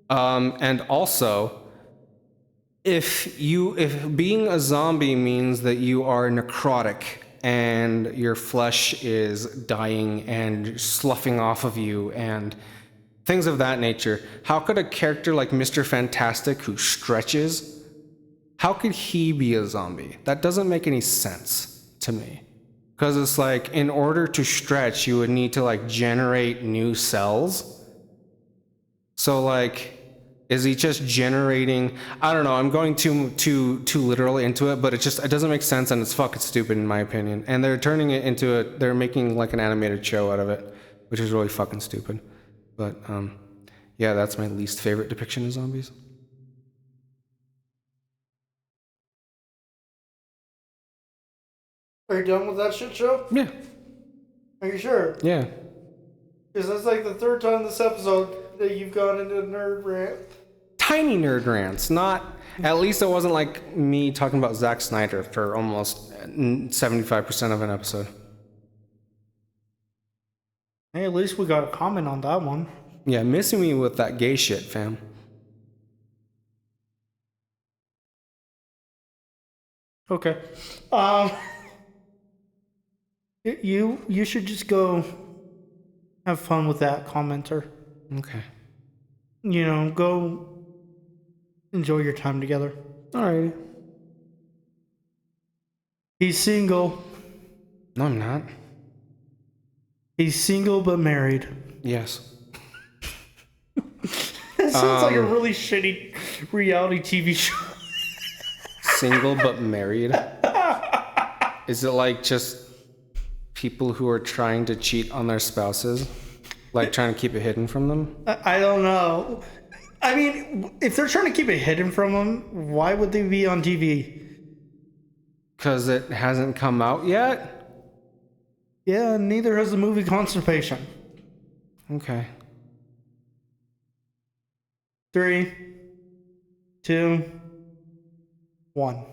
Speaker 1: And also, if being a zombie means that you are necrotic and your flesh is dying and sloughing off of you and things of that nature, how could a character like Mr. Fantastic who stretches, how could he be a zombie? That doesn't make any sense to me. Because it's like, in order to stretch, you would need to like generate new cells. So like, is he just generating? I don't know. I'm going too literal into it, but it doesn't make sense and it's fucking stupid in my opinion. And they're turning it into they're making like an animated show out of it, which is really fucking stupid. But yeah, that's my least favorite depiction of zombies.
Speaker 2: Are you done with that shit show?
Speaker 1: Yeah.
Speaker 2: Are you sure?
Speaker 1: Yeah.
Speaker 2: Because that's like the 3rd time this episode that you've gone into a nerd rant.
Speaker 1: Tiny nerd rants, not. At least it wasn't like me talking about Zack Snyder for almost 75% of an episode.
Speaker 2: Hey, at least we got a comment on that one.
Speaker 1: Yeah, missing me with that gay shit, fam.
Speaker 2: Okay. You should just go have fun with that commenter.
Speaker 1: Okay.
Speaker 2: go enjoy your time together.
Speaker 1: Alrighty.
Speaker 2: He's single.
Speaker 1: No, I'm not.
Speaker 2: He's single but married.
Speaker 1: Yes.
Speaker 2: That sounds like a really shitty reality TV show.
Speaker 1: Single but married? Is it like just people who are trying to cheat on their spouses? Like trying to keep it hidden from them?
Speaker 2: I don't know. I mean, if they're trying to keep it hidden from them, why would they be on TV?
Speaker 1: Because it hasn't come out yet?
Speaker 2: Yeah, neither has the movie Constipation.
Speaker 1: Okay.
Speaker 2: 3, 2, 1.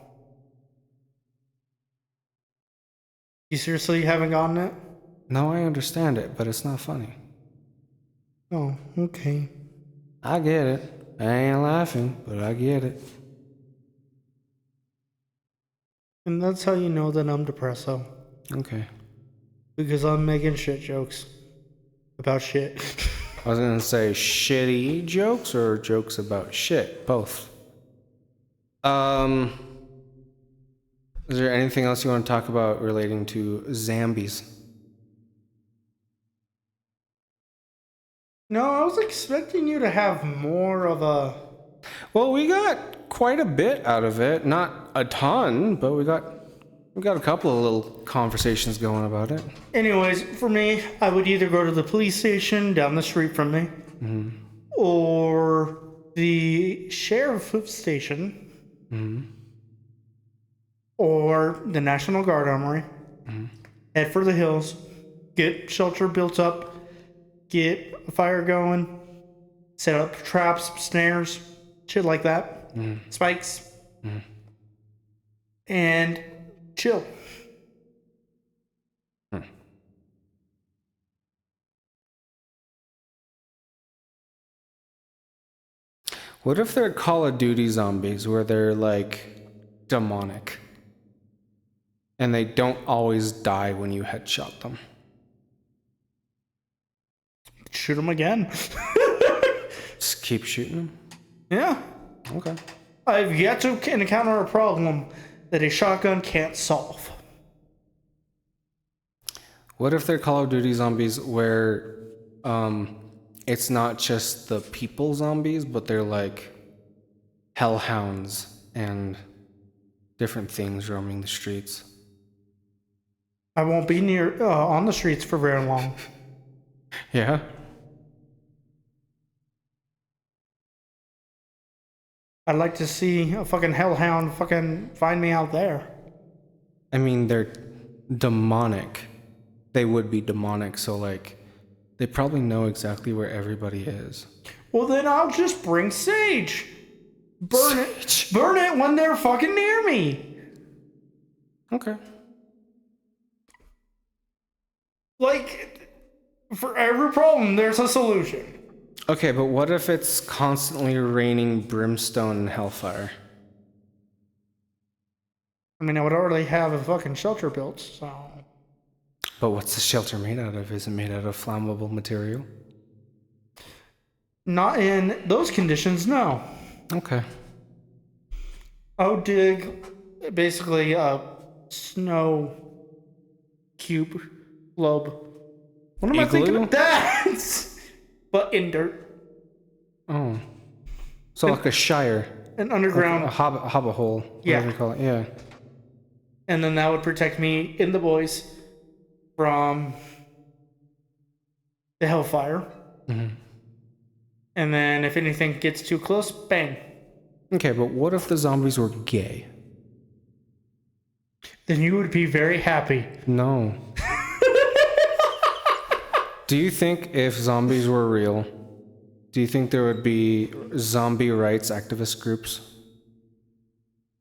Speaker 2: You seriously haven't gotten it?
Speaker 1: No, I understand it, but it's not funny.
Speaker 2: Oh, okay.
Speaker 1: I get it. I ain't laughing, but I get it.
Speaker 2: And that's how you know that I'm depresso.
Speaker 1: Okay.
Speaker 2: Because I'm making shit jokes about shit.
Speaker 1: I was gonna say shitty jokes or jokes about shit. Both. Is there anything else you want to talk about relating to zombies?
Speaker 2: No, I was expecting you to have more of a...
Speaker 1: Well, we got quite a bit out of it. Not a ton, but we got a couple of little conversations going about it.
Speaker 2: Anyways, for me, I would either go to the police station down the street from me, or the sheriff station, or the National Guard Armory. Head for the hills, get shelter built up, get a fire going, set up traps, snares, shit like that, spikes, and chill.
Speaker 1: What if they're Call of Duty zombies where they're like demonic and they don't always die when you headshot them?
Speaker 2: Shoot them again.
Speaker 1: Just keep shooting them?
Speaker 2: Yeah.
Speaker 1: Okay.
Speaker 2: I've yet to encounter a problem that a shotgun can't solve.
Speaker 1: What if they're Call of Duty zombies where it's not just the people zombies, but they're like hellhounds and different things roaming the streets?
Speaker 2: I won't be near on the streets for very long.
Speaker 1: Yeah?
Speaker 2: I'd like to see a fucking hellhound fucking find me out there.
Speaker 1: I mean, they're demonic. They would be demonic, so like they probably know exactly where everybody is.
Speaker 2: Well, then I'll just bring sage. Burn it when they're fucking near me.
Speaker 1: Okay.
Speaker 2: Like, for every problem, there's a solution.
Speaker 1: Okay, but what if it's constantly raining brimstone and hellfire?
Speaker 2: I mean, I would already have a fucking shelter built, so...
Speaker 1: But what's the shelter made out of? Is it made out of flammable material?
Speaker 2: Not in those conditions, no.
Speaker 1: Okay.
Speaker 2: I would dig basically a snow globe. What am I thinking of that? But in dirt.
Speaker 1: Oh. So like a shire.
Speaker 2: An underground.
Speaker 1: Like a hobbit hole. Whatever you call it. Yeah.
Speaker 2: And then that would protect me and the boys from the hellfire. And then if anything gets too close, bang.
Speaker 1: Okay, but what if the zombies were gay?
Speaker 2: Then you would be very happy.
Speaker 1: No. Do you think if zombies were real, do you think there would be zombie rights activist groups?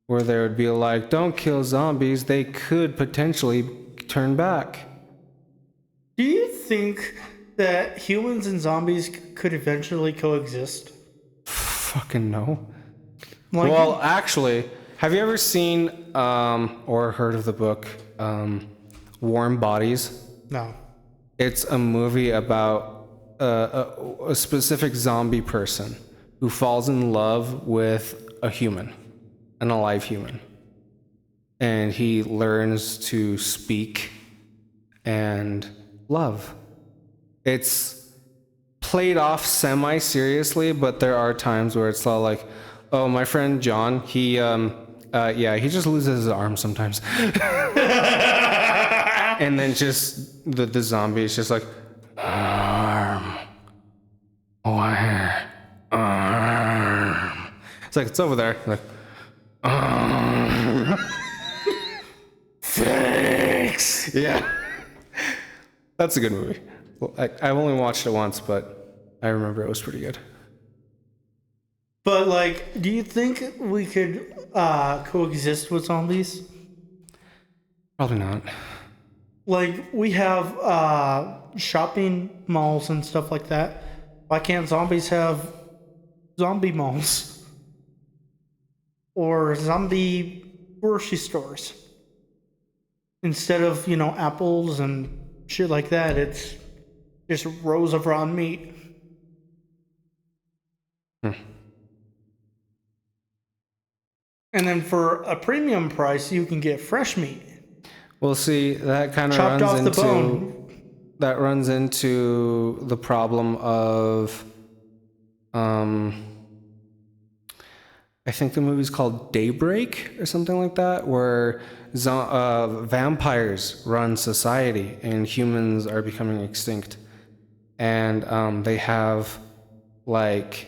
Speaker 1: Where there would be like, don't kill zombies, they could potentially turn back.
Speaker 2: Do you think that humans and zombies could eventually coexist?
Speaker 1: Fucking no.
Speaker 2: Like,
Speaker 1: well, actually, have you ever seen or heard of the book Warm Bodies?
Speaker 2: No.
Speaker 1: It's a movie about a specific zombie person who falls in love with a human, an alive human, and he learns to speak and love. It's played off semi-seriously, but there are times where it's like, oh, my friend John, he just loses his arm sometimes. And then just the zombie is just like, arm. Where? Arm. It's like, it's over there. Like, arm. Thanks. Yeah. That's a good movie. Well, I've only watched it once, but I remember it was pretty good.
Speaker 2: But, like, do you think we could coexist with zombies?
Speaker 1: Probably not.
Speaker 2: Like, we have shopping malls and stuff like that. Why can't zombies have zombie malls? Or zombie grocery stores? Instead of, apples and shit like that, it's just rows of raw meat. And then for a premium price, you can get fresh meat.
Speaker 1: Well, see, that kind of
Speaker 2: chopped off the bone.
Speaker 1: That runs into the problem of, I think the movie's called Daybreak or something like that, where vampires run society and humans are becoming extinct, and they have like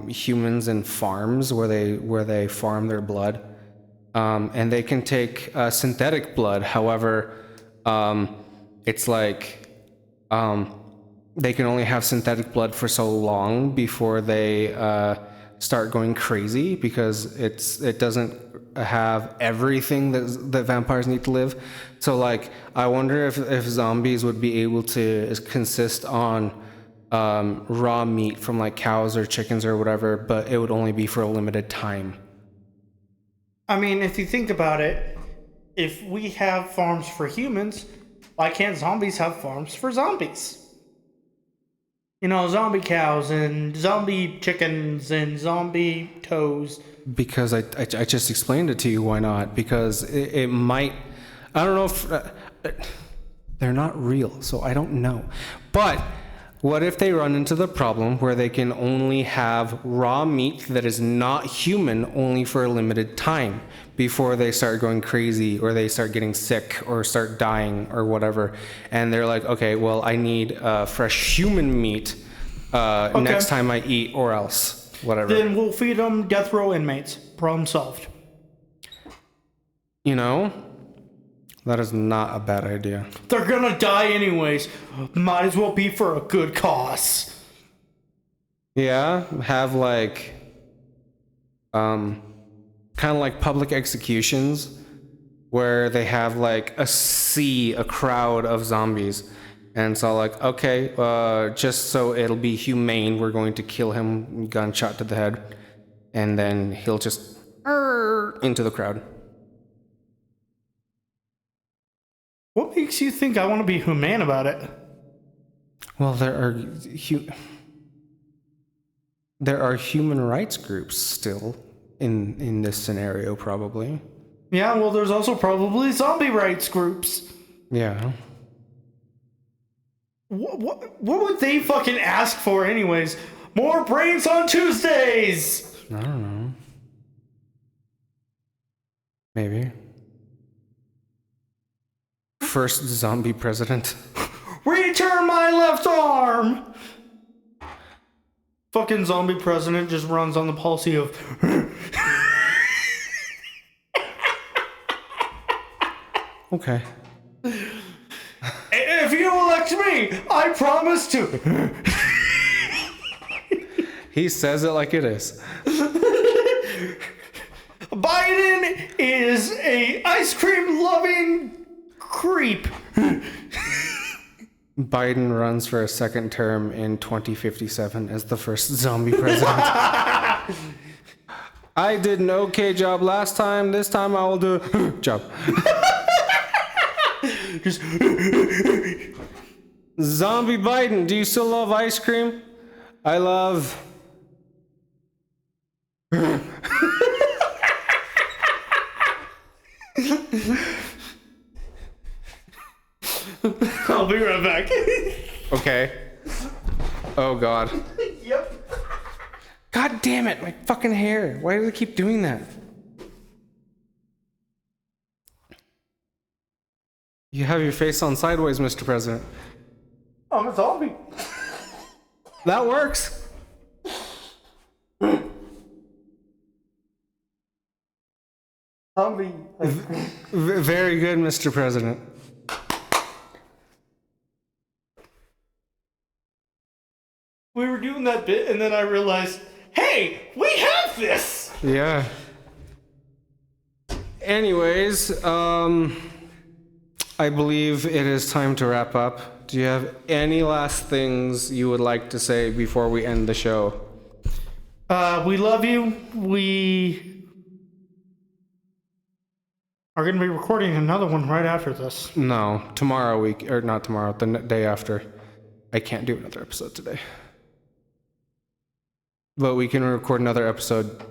Speaker 1: humans in farms where they farm their blood, and they can take synthetic blood. However, it's like they can only have synthetic blood for so long before they start going crazy, because it doesn't have everything that vampires need to live. So like, I wonder if zombies would be able to consist on raw meat from like cows or chickens or whatever, but it would only be for a limited time.
Speaker 2: I mean, if you think about it, if we have farms for humans, why can't zombies have farms for zombies? Zombie cows and zombie chickens and zombie toes.
Speaker 1: Because I just explained it to you. Why not? Because it might. I don't know if they're not real, so I don't know. But what if they run into the problem where they can only have raw meat that is not human only for a limited time before they start going crazy or they start getting sick or start dying or whatever? And they're like, okay, well, I need fresh human meat next time I eat, or else whatever.
Speaker 2: Then we'll feed them death row inmates. Problem solved.
Speaker 1: That is not a bad idea.
Speaker 2: They're gonna die anyways. Might as well be for a good cause.
Speaker 1: Yeah, have like, kind of like public executions where they have like a crowd of zombies. And so like, okay, just so it'll be humane, we're going to kill him, gunshot to the head. And then he'll just into the crowd.
Speaker 2: What makes you think I want to be humane about it?
Speaker 1: Well, there are human rights groups still in this scenario, probably.
Speaker 2: Yeah, well, there's also probably zombie rights groups.
Speaker 1: Yeah.
Speaker 2: What would they fucking ask for anyways? More brains on Tuesdays!
Speaker 1: I don't know. Maybe. First zombie president.
Speaker 2: Return my left arm! Fucking zombie president just runs on the policy of...
Speaker 1: Okay.
Speaker 2: If you elect me, I promise to...
Speaker 1: He says it like it is.
Speaker 2: Biden is a ice cream loving creep.
Speaker 1: Biden runs for a second term in 2057 as the first zombie president. I did an okay job last time. This time I will do a job.
Speaker 2: Just
Speaker 1: Zombie Biden, do you still love ice cream? I love.
Speaker 2: I'll be right back.
Speaker 1: Okay. Oh God.
Speaker 2: Yep.
Speaker 1: God damn it, my fucking hair. Why do they keep doing that? You have your face on sideways, Mr. President.
Speaker 2: I'm a zombie.
Speaker 1: That works.
Speaker 2: Zombie.
Speaker 1: Very good, Mr. President.
Speaker 2: We were doing that bit, and then I realized, hey, we have this.
Speaker 1: Yeah. Anyways, I believe it is time to wrap up. Do you have any last things you would like to say before we end the show?
Speaker 2: We love you. We are going to be recording another one right after this.
Speaker 1: No, tomorrow or not tomorrow, the day after. I can't do another episode today. But we can record another episode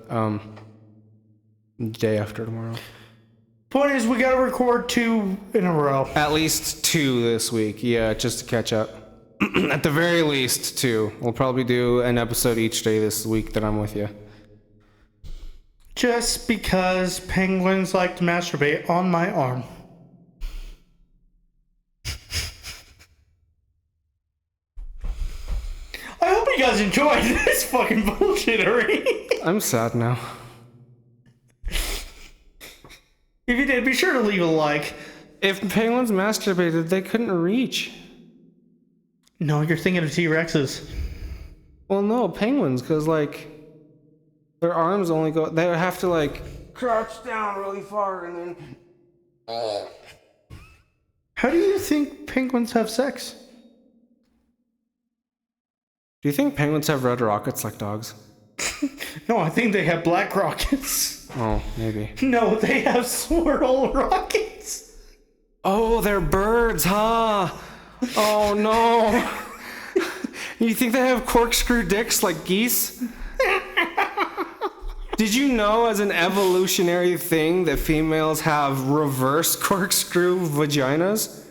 Speaker 1: day after tomorrow.
Speaker 2: Point is, we got to record 2 in a row.
Speaker 1: At least 2 this week, yeah, just to catch up. At the very least 2. We'll probably do an episode each day this week that I'm with you.
Speaker 2: Just because penguins like to masturbate on my arm. I hope you guys enjoyed this fucking bullshittery.
Speaker 1: I'm sad now.
Speaker 2: If you did, be sure to leave a like.
Speaker 1: If penguins masturbated, they couldn't reach.
Speaker 2: No, you're thinking of T-Rexes.
Speaker 1: Well, no, penguins, because, like, their arms only go... They would have to, like, crouch down really far and then...
Speaker 2: How do you think penguins have sex?
Speaker 1: Do you think penguins have red rockets like dogs?
Speaker 2: No, I think they have black rockets.
Speaker 1: Oh, maybe.
Speaker 2: No, they have swirl rockets.
Speaker 1: Oh, they're birds, huh? Oh, no. You think they have corkscrew dicks like geese? Did you know, as an evolutionary thing, that females have reverse corkscrew vaginas?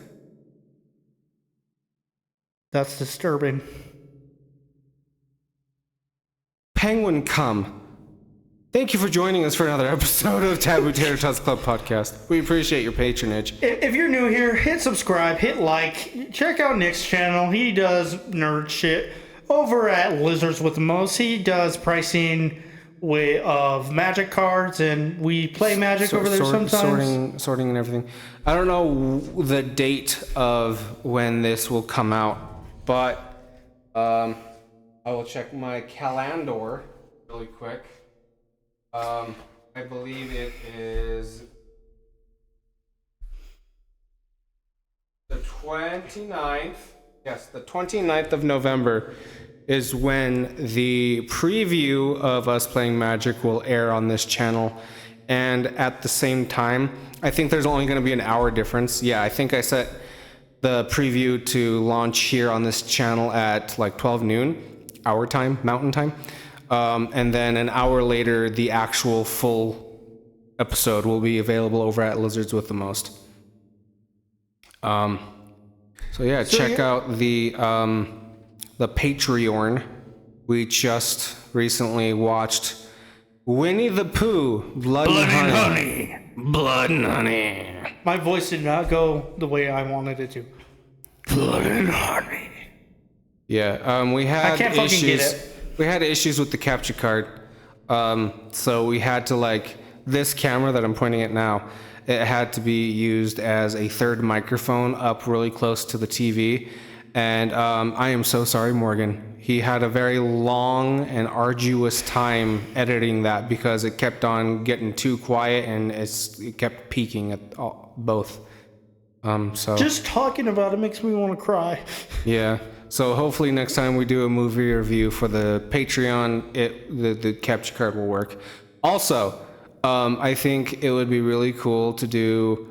Speaker 2: That's disturbing.
Speaker 1: Penguin cum. Thank you for joining us for another episode of Taboo Tater Tots Club Podcast. We appreciate your patronage.
Speaker 2: If you're new here, hit subscribe, hit like, check out Nick's channel. He does nerd shit. Over at Lizards with the Most, he does pricing of magic cards, and we play magic over there sometimes.
Speaker 1: Sorting and everything. I don't know the date of when this will come out, but I will check my calendar really quick. I believe it is the 29th. Yes, the 29th of November is when the preview of us playing Magic will air on this channel. And at the same time, I think there's only going to be an hour difference. Yeah, I think I set the preview to launch here on this channel at like 12 noon, our time, mountain time. And then an hour later, the actual full episode will be available over at Lizards with the Most. Check out the Patreon. We just recently watched Winnie the Pooh, Blood and Honey. Blood and Honey.
Speaker 2: My voice did not go the way I wanted it to.
Speaker 1: Blood and Honey. Yeah, we had
Speaker 2: I can't fucking
Speaker 1: issues.
Speaker 2: get it.
Speaker 1: We had issues with the capture card, so we had to, like, this camera that I'm pointing at now, it had to be used as a third microphone up really close to the TV, and I am so sorry, Morgan. He had a very long and arduous time editing that because it kept on getting too quiet and it kept peaking at both.
Speaker 2: Just talking about it makes me want to cry.
Speaker 1: Yeah. So hopefully next time we do a movie review for the Patreon, the capture card will work. Also, I think it would be really cool to do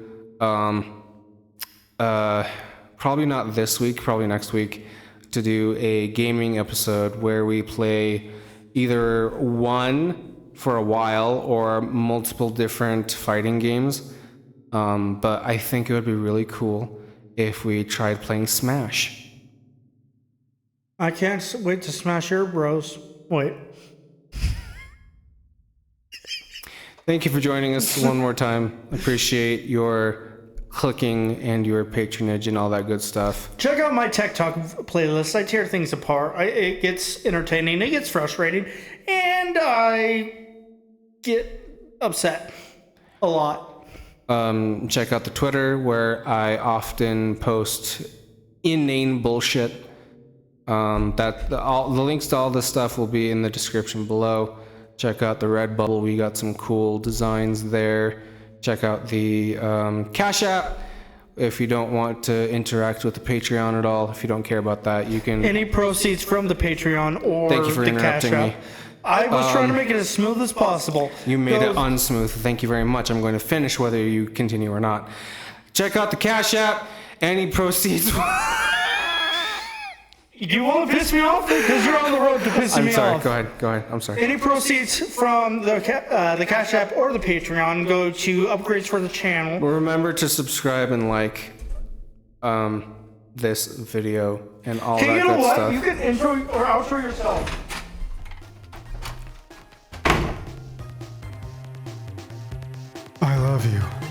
Speaker 1: probably not this week, probably next week, to do a gaming episode where we play either one for a while or multiple different fighting games. But I think it would be really cool if we tried playing Smash.
Speaker 2: I can't wait to smash your bros. Wait.
Speaker 1: Thank you for joining us one more time. Appreciate your clicking and your patronage and all that good stuff.
Speaker 2: Check out my Tech Talk playlist. I tear things apart. It gets entertaining. It gets frustrating. And I get upset a lot.
Speaker 1: Check out the Twitter where I often post inane bullshit. The links to all this stuff will be in the description below. Check out the Redbubble. We got some cool designs there. Check out the Cash App. If you don't want to interact with the Patreon at all, if you don't care about that, you can.
Speaker 2: Any proceeds from the Patreon or
Speaker 1: Thank you for
Speaker 2: the Cash
Speaker 1: interrupting
Speaker 2: App.
Speaker 1: me.
Speaker 2: I was trying to make it as smooth as possible.
Speaker 1: You made it unsmooth. Thank you very much. I'm going to finish whether you continue or not. Check out the Cash App. Any proceeds.
Speaker 2: You want to piss me off? Because you're on the road to pissing me
Speaker 1: I'm sorry.
Speaker 2: off.
Speaker 1: Go ahead. I'm sorry.
Speaker 2: Any proceeds from the Cash App or the Patreon go to upgrades for the channel.
Speaker 1: Well, remember to subscribe and like this video and all that
Speaker 2: Hey, you know
Speaker 1: good
Speaker 2: what?
Speaker 1: stuff.
Speaker 2: You can intro or outro yourself.
Speaker 3: I love you.